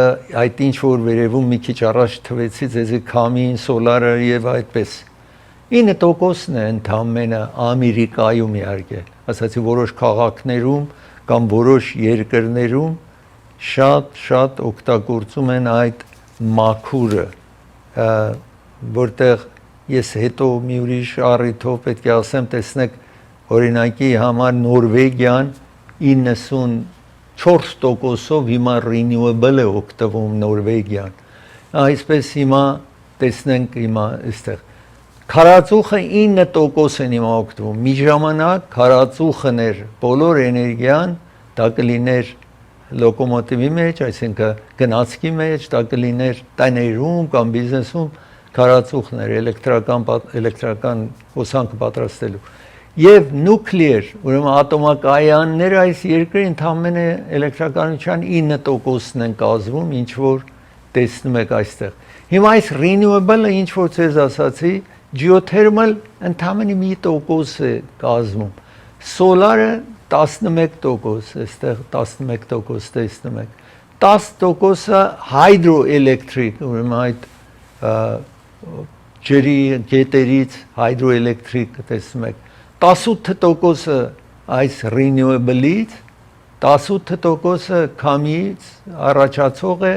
այդ ինչ որ վերևում մի քիչ առաջ թվեցի ձեզի քամին, solar-ը եւ այդպես 9%-ն է ընդամենը Ամերիկայում իհարկե, ասացի որոշ քաղաքներում կամ որոշ երկրներում շատ օգտագործում են այդ մաքուրը, որտեղ ես հետո մի ուրիշ առիթով պետք է ասեմ, տեսնեք օրինակի համար Նորվեգիան 94%-ով հիմա renewable է օգտվում Նորվեգիան, այսպես հիմա տեսնենք հիմա այստեղ քարածուխը 9% են հիմա օգտվում, մի ժամանակ քարածուխն էր բոլոր էներգիան, դա կլիներ լոկոմոտիվի մեջ, այսինքն գնացքի մեջ, դա կլիներ տներում կամ բիզնեսում քարածուխներ էլեկտրական հոսանքը պատրաստելու։ Եվ նուկլեար, ուրեմն ատոմակայանները այս երկրի ընդամենը էլեկտրականության 9%-ն են կազմում, ինչ որ տեսնում եք այստեղ։ Հիմա այս renewable-ը ինչ որ ցեզ ասացի, geothermal ընդամենը 1% է կազմում։ Solar-ը 11%, այստեղ 11% տեսնում եք։ 10%-ը hydroelectric, ուրեմն այդ ջրի գետերից hydroelectric տեսնում եք։ 18%-ը այս renewable-ից, 18%-ը քամիից առաջացող է,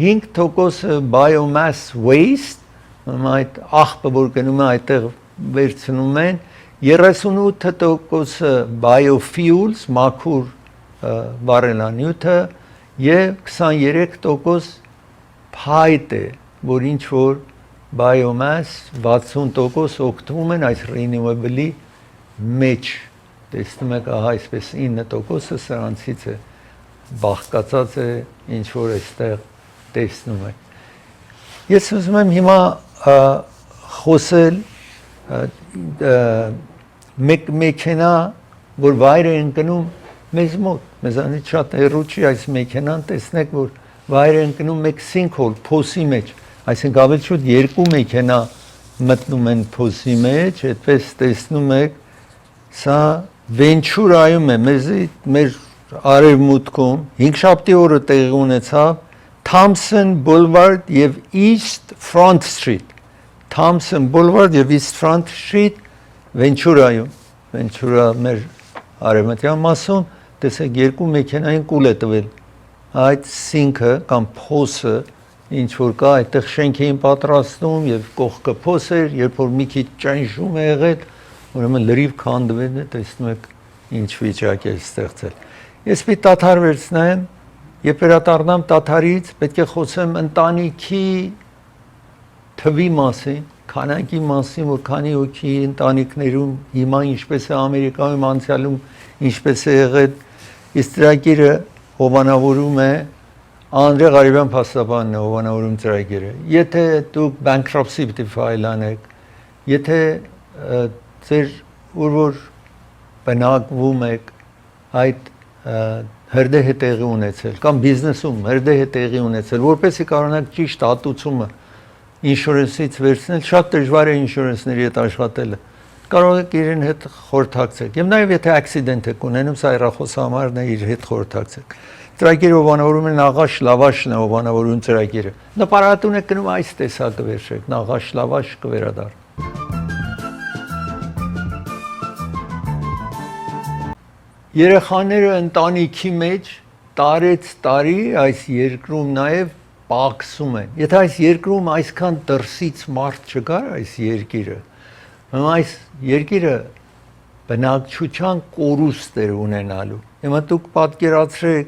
5%-ը biomass waste, այդ աղբը, որ գնում է այդտեղ վերցնում են, 38%-ը biofuels, մաքուր վառելանյութը եւ 23% փայտ է, որ ինչ որ biomass 60% օգտվում են այս renewable-ի մեջ, տեսնում եք, ահա այսպես 9%-ը սրանցից է, բաղկացած է, ինչ որ այստեղ տեսնում եք։ Ես ուզում եմ հիմա խոսել մեկ մեքենա, որ վայր է ընկնում մեզ մոտ, մեզանից շատ հեռու չի այս մեքենան, տեսնեք, որ վայր է ընկնում մեկ sinkhole, փոսի մեջ, այսինքն ավելի շուտ երկու մեքենա մտնում են փոսի մեջ, այդպես տեսնում եք, սա Վենչուրայում է, մեր արևմուտքում, 5-շաբթի օրը տեղի ունեցավ Thompson Boulevard եւ East Front Street, Thompson Boulevard եւ East Front Street Վենչուրայում, Վենչուրա մեր արևմտյան մասում, տեսեք երկու մեքենային կուլ է տվել, այդ սինքը կամ փոսը, ինչ որ կա, այդտեղ շենք էին պատրաստում եւ կողքը փոս էր, երբ որ մի քիչ ճնշում է եղել, ուրեմն լրիվ քանդվել է, տեսնում եք ինչ վիճակ է ստեղծել։ Ես մի տաթար վերցնեմ, երբ վերադառնամ տաթարից, պետք է խոսեմ ընտանիքի թվի մասին, քանակի մասին, որ քանի հոգի ընտանիքներում հիմա ինչպես է Ամերիկայում, անցյալում ինչպես է եղել, իսկ ծրագիրը հովանավորում է Անդրե Ղարիբյան փաստաբանն է հովանավորում ծրագիրը։ Եթե դուք bankruptcy պիտի ֆայլ անեք, եթե ձեր որ բնակվում եք այդ հրդեհ է տեղի ունեցել կամ բիզնեսում հրդեհ է տեղի ունեցել, որպեսզի կարողանաք ճիշտ հատուցումը ինշուրենսից վերցնել, շատ դժվար է ինշուրենսների հետ աշխատելը։ Կարող եք իրեն հետ խորհրդակցեք։ Եվ նաև եթե accident եք ունենում, սա հեռախոսահամարն է, իր հետ խորհրդակցեք։ Ծրագիրը հովանավորում են Նաղաշ Լավաշն է հովանավորում ծրագիրը։ Նպարատուն եք գնում այս տեսակը վերցրեք, Նաղաշ Լավաշ կվերադառնա։ Երեխաները ընտանիքի մեջ տարեց տարի այս երկրում նաև պակսում են։ Եթե այս երկրում այսքան դրսից մարդ չկար այս երկիրը, այս երկիրը բնակչության կորուստ էր ունենալու։ Հիմա դուք պատկերացրեք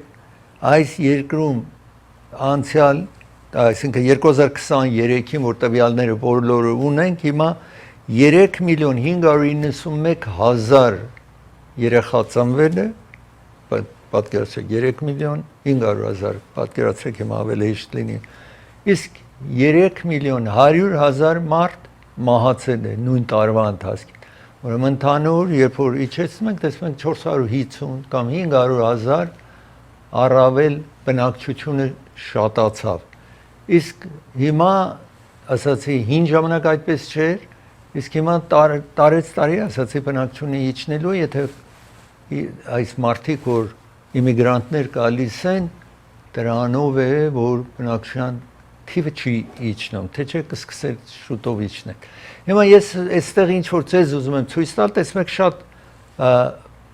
այս երկրում անցյալ, այսինքն 2023-ին, որ տվյալները բոլորը ունենք, հիմա 3.591.000 երեխա ծնվել է, պատկերացրեք 3.500.000, պատկերացրեք հիմա ավելի հեշտ լինի, իսկ 3.100.000 մարդ մահացել է նույն տարվա ընթացքում։ Ուրեմն ընդհանուր, երբ որ իջեցնում ենք, տեսնում ենք 450 կամ 500.000 առավել բնակչությունը շատացավ։ Իսկ հիմա, ասացի, հին ժամանակ այդպես չէր, իսկ հիմա տարեց տարի, ասացի, բնակչությունը իջնելու, եթե այս մարդիկ, որ իմիգրանտներ գալիս են, դրանով է, որ բնակչության թիվը չի իջնում, թե չէ կսկսել շուտով իջնել։ Հիմա ես այստեղ ինչ որ ձեզ ուզում եմ ցույց տալ, տեսնում եք շատ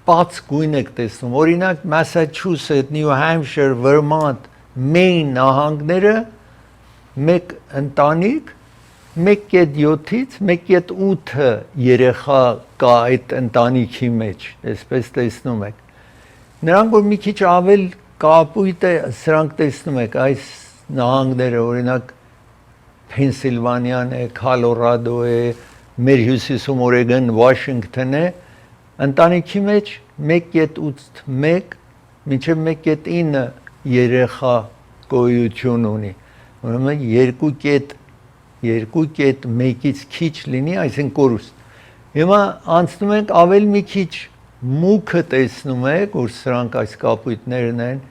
բաց գույն եք տեսնում, օրինակ Massachusetts, New Hampshire, Vermont, Maine նահանգները մեկ ընտանիք 1.7-ից 1.8 երեխա կա այդ ընտանիքի մեջ, այսպես տեսնում եք։ Նրանք որ մի քիչ ավել կապույտ է, սրանք տեսնում եք, այս նահանգները, օրինակ Փենսիլվանիան է, Քոլորադո է, մեր հյուսիսում Օրեգոն, Վաշինգտոն է, ընտանիքի մեջ 1.8-1 մինչև 1.9 երեխա գոյություն ունի։ Ուրեմն 2.1-ից քիչ լինի, այսինքն կորուստ։ Հիմա անցնում ենք ավել մի քիչ մուքը տեսնում եք, որ սրանք այս կապույտներն են,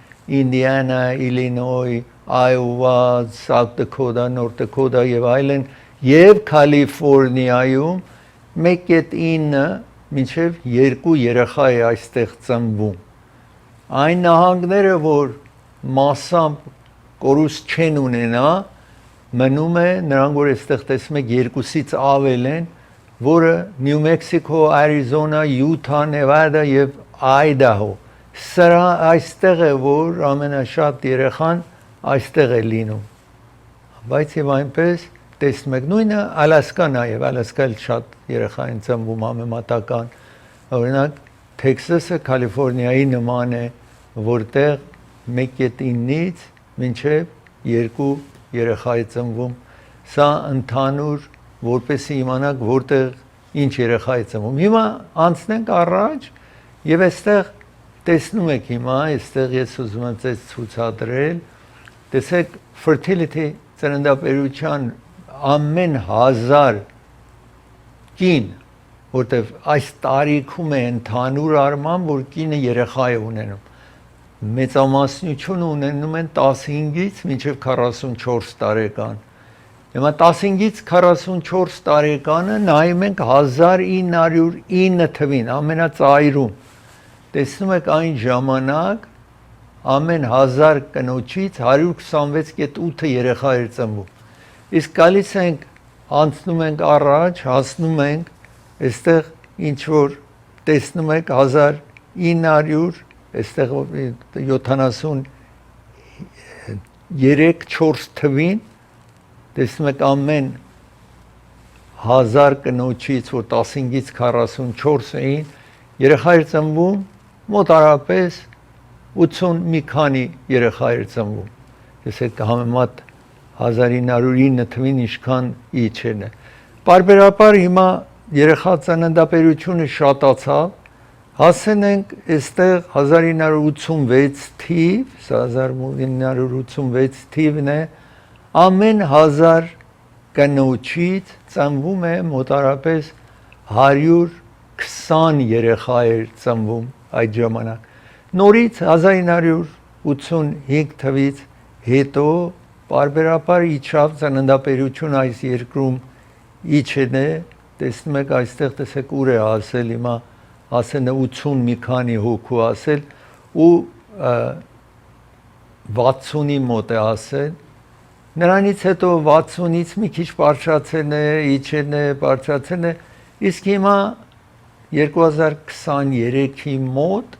Ինդիանա, Իլինոյ, Այովա, Սաութ Դաքոթա, Նորթ Դաքոթա եւ այլն, եւ Կալիֆոռնիայում 1.9 մինչև 2 երեխա է այստեղ ծնվում։ Այն նահանգները, որ մասամբ կորուստ չեն ունենա, մնում է նրանք, որ այստեղ տեսնում եք 2-ից ավել են, որը Նյու Մեքսիկո, Արիզոնա, Յութա, Նևադա եւ Այդահո։ Սրա այստեղ է, որ ամենաշատ երեխան այստեղ է լինում։ Բայց եւ այնպես տեսնում եք նույնը Ալասկա նաեւ, Ալասկայել շատ երեխա են ծնվում համեմատական։ Օրինակ Թեքսասը Կալիֆոռնիայի նման է, որտեղ 1.9-ից մինչև 2 երեխա է ծնվում։ Սա ընդհանուր, որպեսզի իմանաք որտեղ ինչ երեխա է ծնվում։ Հիմա անցնենք առաջ եւ այստեղ տեսնում եք հիմա, այստեղ ես ուզում եմ ձեզ ցուցադրել, տեսեք fertility ծննդաբերության ամեն 1000 կին, որտեղ այս տարիքում է ընդհանուր առմամբ, որ կինը երեխա է ունենում։ Մեծամասնությունը ունենում են 15-ից մինչև 44 տարեկան։ Հիմա 15-ից 44 տարեկանը նայում ենք 1909 թվին, ամենածայրում։ Տեսնում եք այն ժամանակ ամեն 1000 կնոջից 126.8 երեխա էր ծնվում։ Իսկ գալիս ենք, անցնում ենք առաջ, հասնում ենք, այստեղ ինչ որ տեսնում եք 1900, այստեղ 73-4 թվին, տեսնում եք ամեն 1000 կնոջից, որ 15-ից 44 էին, երեխա էր ծնվում մոտարապես 80 մի քանի երեխա էր ծնվում։ Ես այդ համեմատ 1909 թվին ինչքան իջեն է։ Պարբերաբար հիմա երեխա ծննդաբերությունը շատացավ, հասնենք այստեղ 1986 թիվ, սա 1986 թիվն է, ամեն 1000 կնոջից ծնվում է մոտարապես 120 երեխա էր ծնվում այդ ժամանակ։ Նորից 1985 թվից հետո պարբերաբար իջավ ծննդաբերություն այս երկրում իջն է, տեսնում եք այստեղ տեսեք ուր է ասել հիմա, ասել է 80 մի քանի հոգու ասել ու 60-ի մոտ է ասել, նրանից հետո 60-ից մի քիչ բարձրացել է, իջել է, բարձրացել է, իսկ հիմա 2023-ի մոտ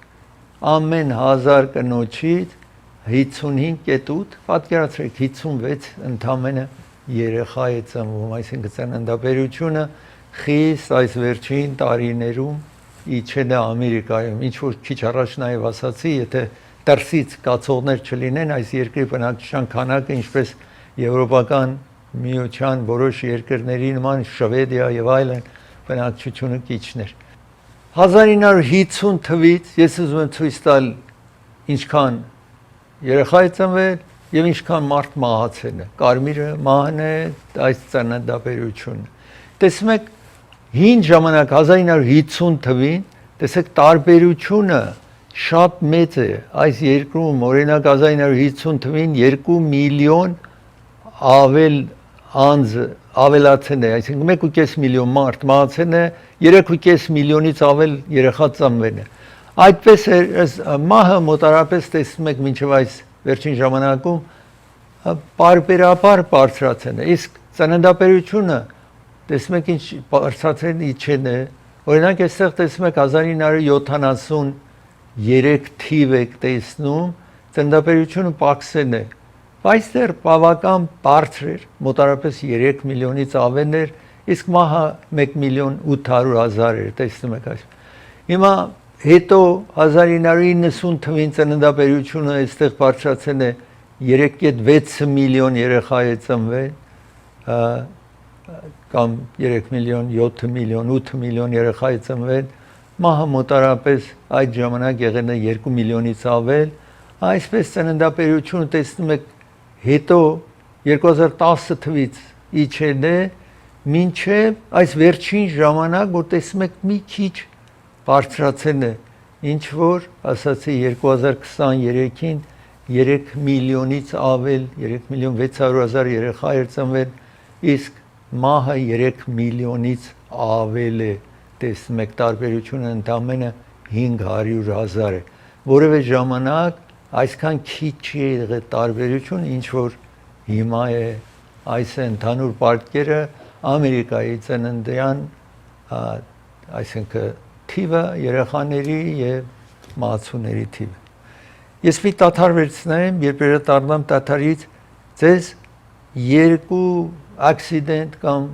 ամեն 1000 կնոջից 55.8, պատկերացրեք 56 ընդամենը երեխա է ծնվում, այսինքն ծննդաբերությունը խիստ այս վերջին տարիներում իջել է Ամերիկայում, ինչ որ քիչ առաջ նաև ասացի, եթե դրսից կացողներ չլինեն, այս երկրի բնակչության քանակը ինչպես եվրոպական միության որոշ երկրների նման Շվեդիա եւ այլն բնակչությունը քիչներ։ 1950 թվից ես ուզում եմ ցույց տալ ինչքան երեխա է ծնվել եւ ինչքան մարդ մահացել է։ Կարմիրը մահն է, այս ծննդաբերությունը։ Տեսնում եք հին ժամանակ 1950 թվին, տեսեք տարբերությունը շատ մեծ է այս երկրում, օրինակ 1950 թվին 2 միլիոն ավել անձ ավելացել է, այսինքն 1.5 միլիոն մարդ մահացել է, 3.5 միլիոնից ավել երեխա ծնվել է։ Այդպես է մահը մոտարապես տեսնում եք մինչև այս վերջին ժամանակում պարբերաբար բարձրացել է, իսկ ծննդաբերությունը տեսնում եք ինչ բարձրացել իջել է, օրինակ այստեղ տեսնում եք 1973 թիվ եք տեսնում, ծննդաբերությունը պակսել է, բայց դեռ բավական բարձր էր, մոտարապես 3 միլիոնից ավել էր, իսկ մահը 1 միլիոն 800 հազար էր, տեսնում եք այս։ Հիմա հետո 1990 թվին ծննդաբերությունը այստեղ բարձրացել է 3.6 միլիոն երեխա է ծնվել, կամ 3 միլիոն, 7 միլիոն, 8 միլիոն երեխա է ծնվել, մահը մոտարապես այդ ժամանակ եղել է 2 միլիոնից ավել, այսպես ծննդաբերությունը տեսնում եք հետո 2010 թվից իջել է մինչև այս վերջին ժամանակ, որ տեսնում եք մի քիչ բարձրացել է, ինչ որ ասացի 2023-ին 3 միլիոնից ավել, 3 միլիոն 600 հազար երեխա էր ծնվել, իսկ մահը 3 միլիոնից ավել է, տեսնում եք տարբերությունը ընդամենը 500 հազար է, որևէ ժամանակ այսքան քիչ չի եղել տարբերություն, ինչ որ հիմա է այս ընդհանուր պատկերը Ամերիկայի ծննդյան, այսինքն թիվը երեխաների եւ մահացուների թիվը։ Ես մի տաթար վերցնեմ, երբ վերադառնամ տաթարից, ձեզ երկու ակսիդենտ կամ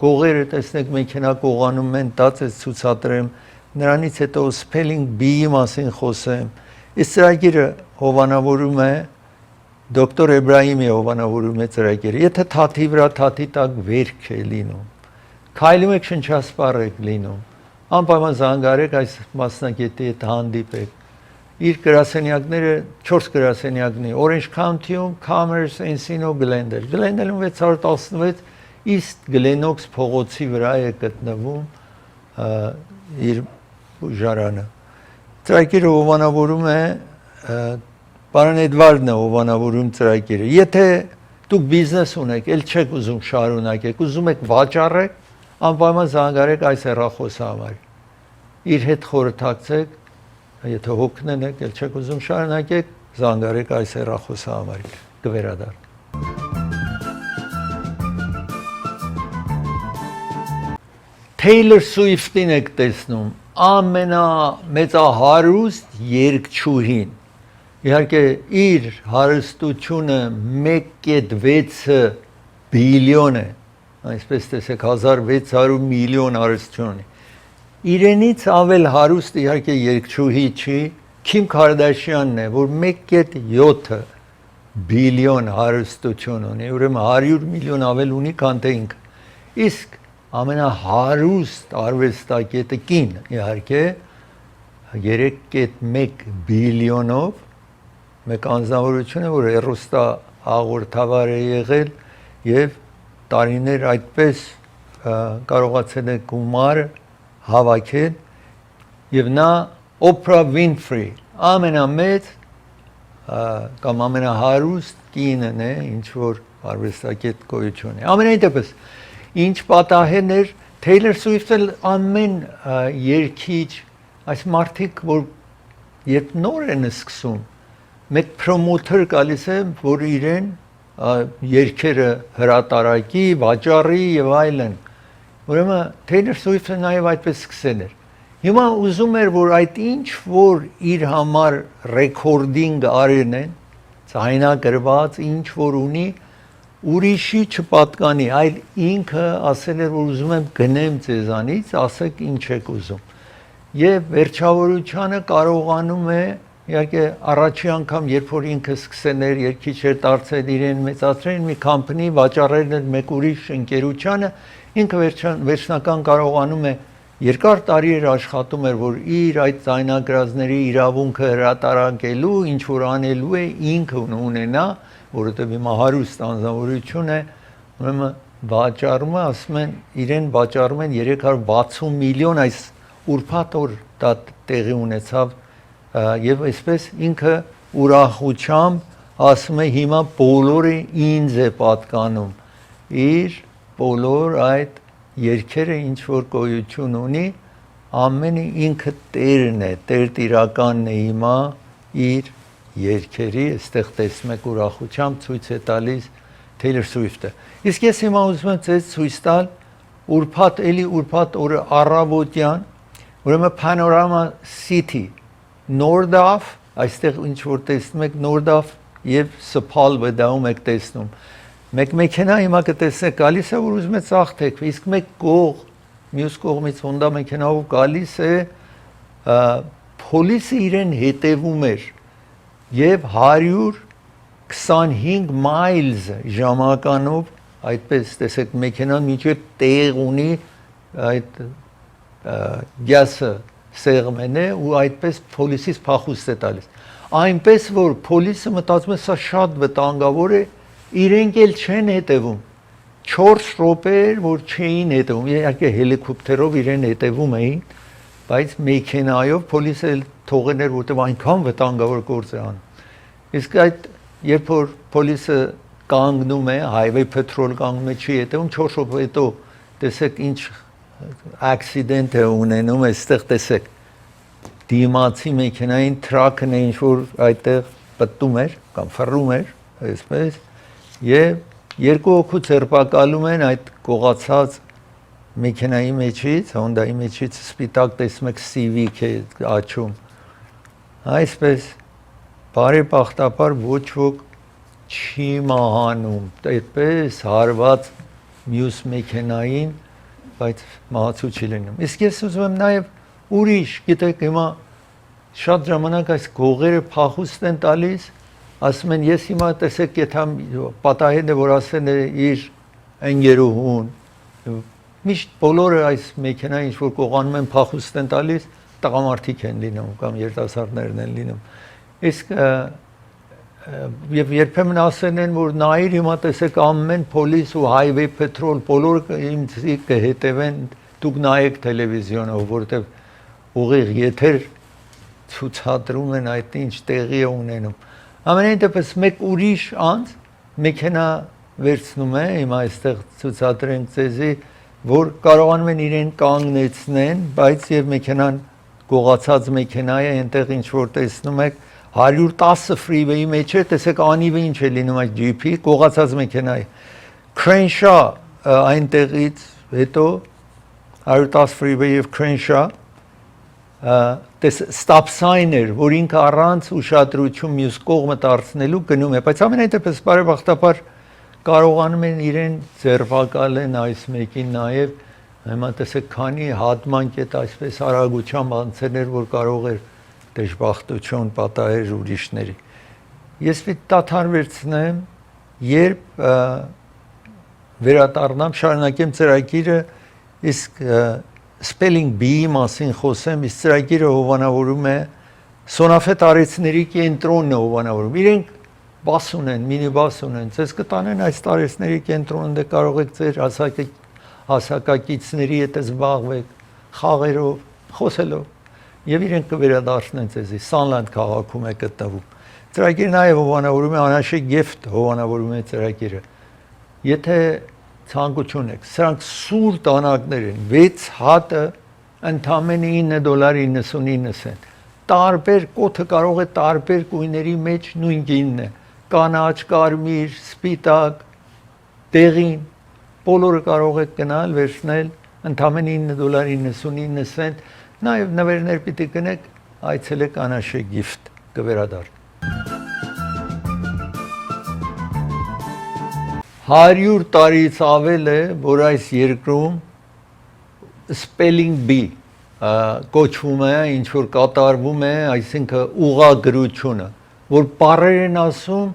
կողերը տեսնեք մեքենա կողանում են, դա ձեզ ցուցադրեմ, նրանից հետո spelling bee-ի մասին խոսեմ։ Այս ծրագիրը հովանավորում է դոկտոր Էբրահիմի հովանավորում է ծրագիրը։ Եթե թաթի վրա թաթի տակ վերք է լինում, քայլում եք շնչասպառ եք լինում, անպայման զանգարեք այս մասնագետի հետ հանդիպեք։ Իր գրասենյակները 4 գրասենյակն է Orange County-ում, Commerce, Encino, Glendale։ Glendale-ում 616 East Glenox փողոցի վրա է գտնվում իր բուժարանը։ Ծրագիրը հովանավորում է Պարոն Էդվարդն է հովանավորում ծրագիրը։ Եթե դուք բիզնես ունեք, ել չեք ուզում շարունակեք, ուզում եք վաճառեք, անպայման զանգարեք այս հեռախոսի համար։ Իր հետ խորհրդակցեք, եթե հոգնեն եք, ել չեք ուզում շարունակեք, զանգարեք այս հեռախոսի համար։ Կվերադառնամ։ Taylor Swift-ին եք տեսնում, ամենամեծահարուստ երգչուհին։ Իհարկե իր հարստությունը 1.6 բիլիոն է, այսպես տեսեք 1600 միլիոն հարստություն ունի։ Իրենից ավել հարուստ իհարկե երգչուհի չի, Քիմ Քարդաշյանն է, որ 1.7 բիլիոն հարստություն ունի, ուրեմն 100 միլիոն ավել ունի, քան թե ինքը։ Իսկ ամենահարուստ արվեստագետը կին, իհարկե 3.1 բիլիոնով մեկ անձնավորություն է, որ հեռուստա հաղորդավար է եղել եւ տարիներ այդպես կարողացել է գումար հավաքել եւ նա Oprah Winfrey ամենամեծ կամ ամենահարուստ կինն է, ինչ որ արվեստագետ գոյություն ունի։ Ամենայն դեպս ինչ պատահել էր Taylor Swift-ը ամեն երգիչ, այս մարդիկ, որ երբ նոր են սկսում, մեկ պրոմոթեր գալիս է, որ իրեն երգերը հրատարակի, վաճառի եւ այլն։ Ուրեմն Taylor Swift-ը նաեւ այդպես սկսել էր։ Հիմա ուզում էր, որ այդ ինչ որ իր համար ռեկորդինգ արեն, ցայնագրված ինչ որ ունի, ուրիշի չպատկանի, այլ ինքը ասել էր, որ ուզում եմ գնեմ ձեզանից, ասեք ինչ եք ուզում։ Եվ վերջավորությանը կարողանում է, իհարկե առաջի անգամ, երբ որ ինքը սկսել էր, երգիչ էր դարձել իրեն մեծացրել մի կամփանի, վաճառել էր մեկ ուրիշ ընկերությանը, ինքը վերջնական կարողանում է երկար տարի էր աշխատում էր, որ իր այդ ձայնագրազների իրավունքը հրատարակելու, ինչ որ անելու է, ինքը ունենա, որովհետև հիմա հարուստ անձնավորություն է, ուրեմն վաճառումը, ասում են, իրեն վաճառում են 360 միլիոն այս ուրբաթ օր դա տեղի ունեցավ եւ այսպես ինքը ուրախությամբ ասում է հիմա բոլորը ինձ է պատկանում իր բոլոր այդ երգերը ինչ որ գոյություն ունի ամենը ինքը տերն է տերտիրականն է հիմա իր երգերի այստեղ տեսնում եք ուրախությամբ ցույց է տալիս Taylor Swift-ը իսկ ես հիմա ուզում եմ ձեզ ցույց տալ ուրբաթ օրը առավոտյան ուրեմն Panorama City Nordaf այստեղ ինչ որ տեսնում եք Nordaf եւ Սփալ վդայում եք տեսնում մեկ մեքենա հիմա կտեսնեք գալիս է որ ուզում է ծախտեք իսկ մեկ կող մյուս կողմից Honda մեքենայով գալիս է փոլիսը իրեն հետևում էր եւ 125 miles ժամականով այդպես տեսեք մեքենան միջև տեղ ունի այդ գասը սեղմեն է ու այդպես փոլիսից փախուստ է տալիս այնպես որ փոլիսը մտածում է սա շատ վտանգավոր է իրենք էլ չեն հետևում 4 րոպե որ չէին հետևում, իհարկե հելիկոպտերով իրեն հետևում էին, բայց մեքենայով պոլիսը թողել էր, որտեղ այնքան վտանգավոր գործ է անում։ Իսկ այդ երբ որ պոլիսը կանգնում է, highway patrol կանգնում է, չի հետևում, 4 րոպե հետո տեսեք ինչ accident է ունենում, այստեղ տեսեք դիմացի մեքենային թրաքն է ինչ որ այդտեղ պտտում էր կամ ֆռում էր, այսպես, եւ երկու հոգու ձերբակալում են այդ կողացած մեքենայի մեջից, Honda-ի մեջից սպիտակ տեսնում եք Civic է աչում։ Այսպես բարեբախտաբար ոչ ոք չի մահանում, այդպես հարված մյուս մեքենային, բայց մահացու չի լինում։ Իսկ ես ուզում եմ նաև ուրիշ, գիտեք, հիմա շատ ժամանակ այս գողերը փախուստ են տալիս, ասում են ես հիմա տեսեք եթե պատահել է որ ասել է իր ընկերուհուն, միշտ բոլորը այս մեքենայի ինչ որ կողանում են փախուստ են տալիս, տղամարդիկ են լինում կամ երիտասարդներն են լինում։ Իսկ եւ երբեմն ասեն են որ նայիր հիմա տեսեք ամեն պոլիս ու highway patrol բոլորը ինձ կհետևեն, դուք նայեք տելևիզիոնով, որտեղ ուղիղ եթեր ցուցադրում են այդ ինչ տեղի է ունենում։ Ամենայն դեպս մեկ ուրիշ անձ մեքենա վերցնում է, հիմա այստեղ ցուցադրենք ձեզի, որ կարողանում են իրեն կանգնեցնեն, բայց եւ մեքենան գողացած մեքենա է, այնտեղ ինչ որ տեսնում եք 110 freeway-ի մեջ է, տեսեք անիվը ինչ է լինում այդ Jeep-ի, գողացած մեքենա է։ Crenshaw այնտեղից հետո 110 freeway եւ Crenshaw stop sign էր, որ ինքը առանց ուշադրություն մյուս կողմը դարձնելու գնում է, բայց ամենայն դեպս բարեբախտաբար կարողանում են իրեն ձերբակալեն այս մեկին նաև, հիմա տեսեք քանի հատման կետ այսպես արագությամբ անցել էր, որ կարող էր դժբախտություն պատահեր ուրիշների։ Ես պիտի դադար վերցնեմ, երբ վերադառնամ, շարունակեմ ծրագիրը, իսկ spelling bee մասին խոսեմ, իսկ ծրագիրը հովանավորում է Սոնաֆետ արեցների կենտրոնն է հովանավորում։ Իրենք բաս ունեն, մինիբաս ունեն, ձեզ կտանեն այս տարեցների կենտրոն, դե կարող եք ձեր հասակակիցների հետ զբաղվեք, խաղերով, խոսելով, եւ իրենք կվերադառնեն ձեզի, Սանլանդ քաղաքում է գտնվում։ Ծրագիրը նաեւ հովանավորում է Անաշե Gift հովանավորում է ծրագիրը։ Եթե ցանկություն եք, սրանք սուր տանակներ են, 6 հատը ընդամենը $9.99։ Տարբեր կոթը կարող է տարբեր գույների մեջ նույն գինն է, կանաչ, կարմիր, սպիտակ, դեղին, բոլորը կարող եք գնալ, վերցնել, ընդամենը $9.99, նաև նվերներ պիտի գնեք, այցելեք Անաշե Gift կվերադառնա։ 100 տարից ավել է, որ այս երկրում spelling bee կոչվում է, ինչ որ կատարվում է, այսինքն ուղղագրությունը, որ բառեր են ասում,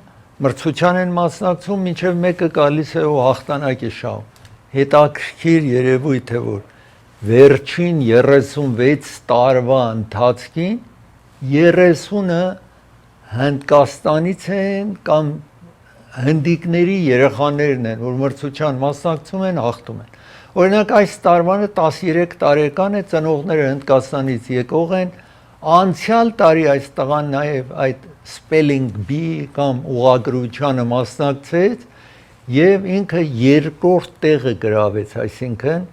մրցության են մասնակցում, մինչև մեկը գալիս է ու հաղթանակ է շահում։ Հետաքրքիր երևույթ է, որ վերջին 36 տարվա ընթացքին 30-ը Հնդկաստանից են կամ հնդիկների երեխաներն են, որ մրցության մասնակցում են, հաղթում են։ Օրինակ այս տարվանը 13 տարեկան է, ծնողները Հնդկաստանից եկող են, անցյալ տարի այս տղան նաև այդ spelling bee կամ ուղղագրությանը մասնակցեց եւ ինքը երկրորդ տեղը գրավեց, այսինքն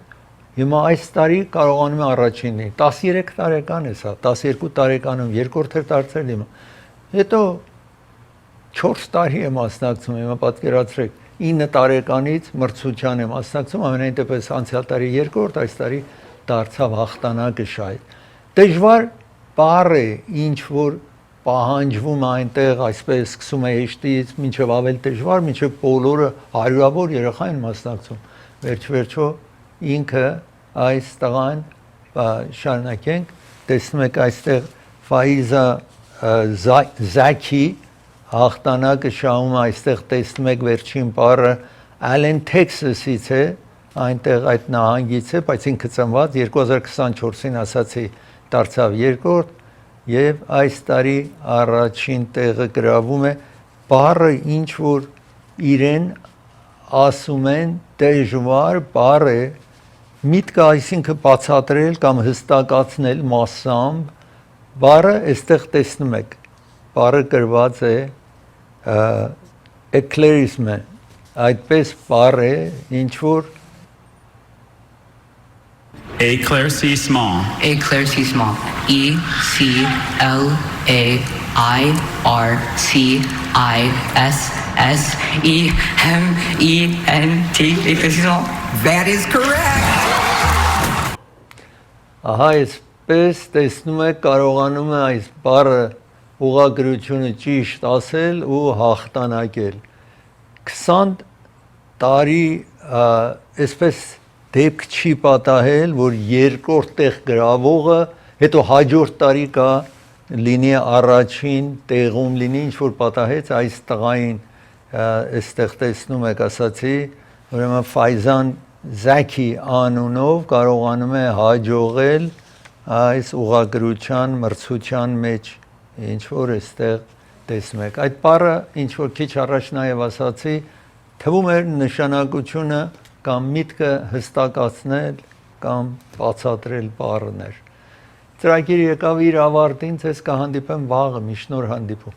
հիմա այս տարի կարողանում է առաջինն լինել։ 13 տարեկան է սա, 12 տարեկանում երկրորդ էր դարձել հիմա։ Հետո 4 տարի է մասնակցում, հիմա պատկերացրեք 9 տարեկանից մրցության է մասնակցում, ամենայն դեպս անցյալ տարի երկրորդ, այս տարի դարձավ հաղթանակը շահել։ Դժվար բառ է, ինչ որ պահանջվում այնտեղ, այսպես սկսում է հեշտից, մինչև ավել դժվար, մինչև բոլորը հարյուրավոր երեխա են մասնակցում։ Վերջ-վերջո ինքը այս տղան շարունակենք, տեսնում եք այստեղ Ֆայիզա Զաքի հաղթանակը շահում այստեղ տեսնում եք վերջին բառը Allen Texas-ից է, այնտեղ այդ նահանգից է, բայց ինքը ծնված 2024-ին ասացի դարձավ երկրորդ եւ այս տարի առաջին տեղը գրավում է բառը ինչ որ իրեն ասում են դեժվար բառ է միտքը այսինքն բացատրել կամ հստակացնել massամբ բառը այստեղ տեսնում եք բառը գրված է éclaircissement այդպես բառ է ինչ որ Éclaircissement. Éclaircissement. E-C-L-A-I-R-C-I-S-S-E-M-E-N-T. Éclaircissement. That is correct. Ահա այսպես տեսնում եք կարողանում է այս բառը ուղղագրությունը ճիշտ ասել ու հաղթանակել 20 տարի այսպես դեպք չի պատահել որ երկրորդ տեղ գրավողը հետո հաջորդ տարի կա լինի առաջին տեղում լինի ինչ որ պատահեց այս տղային այստեղ տեսնում եք ասացի ուրեմն Ֆայզան Զաքի անունով կարողանում է հաջողել այս ուղղագրության մրցության մեջ ինչ որ այստեղ տեսնում եք այդ բառը ինչ որ քիչ առաջ նաև ասացի թվում է նշանակությունը կամ միտքը հստակացնել կամ բացատրել բառներ ծրագիրը եկավ իր ավարտին ցես կհանդիպեմ վաղը մի շնորհ հանդիպում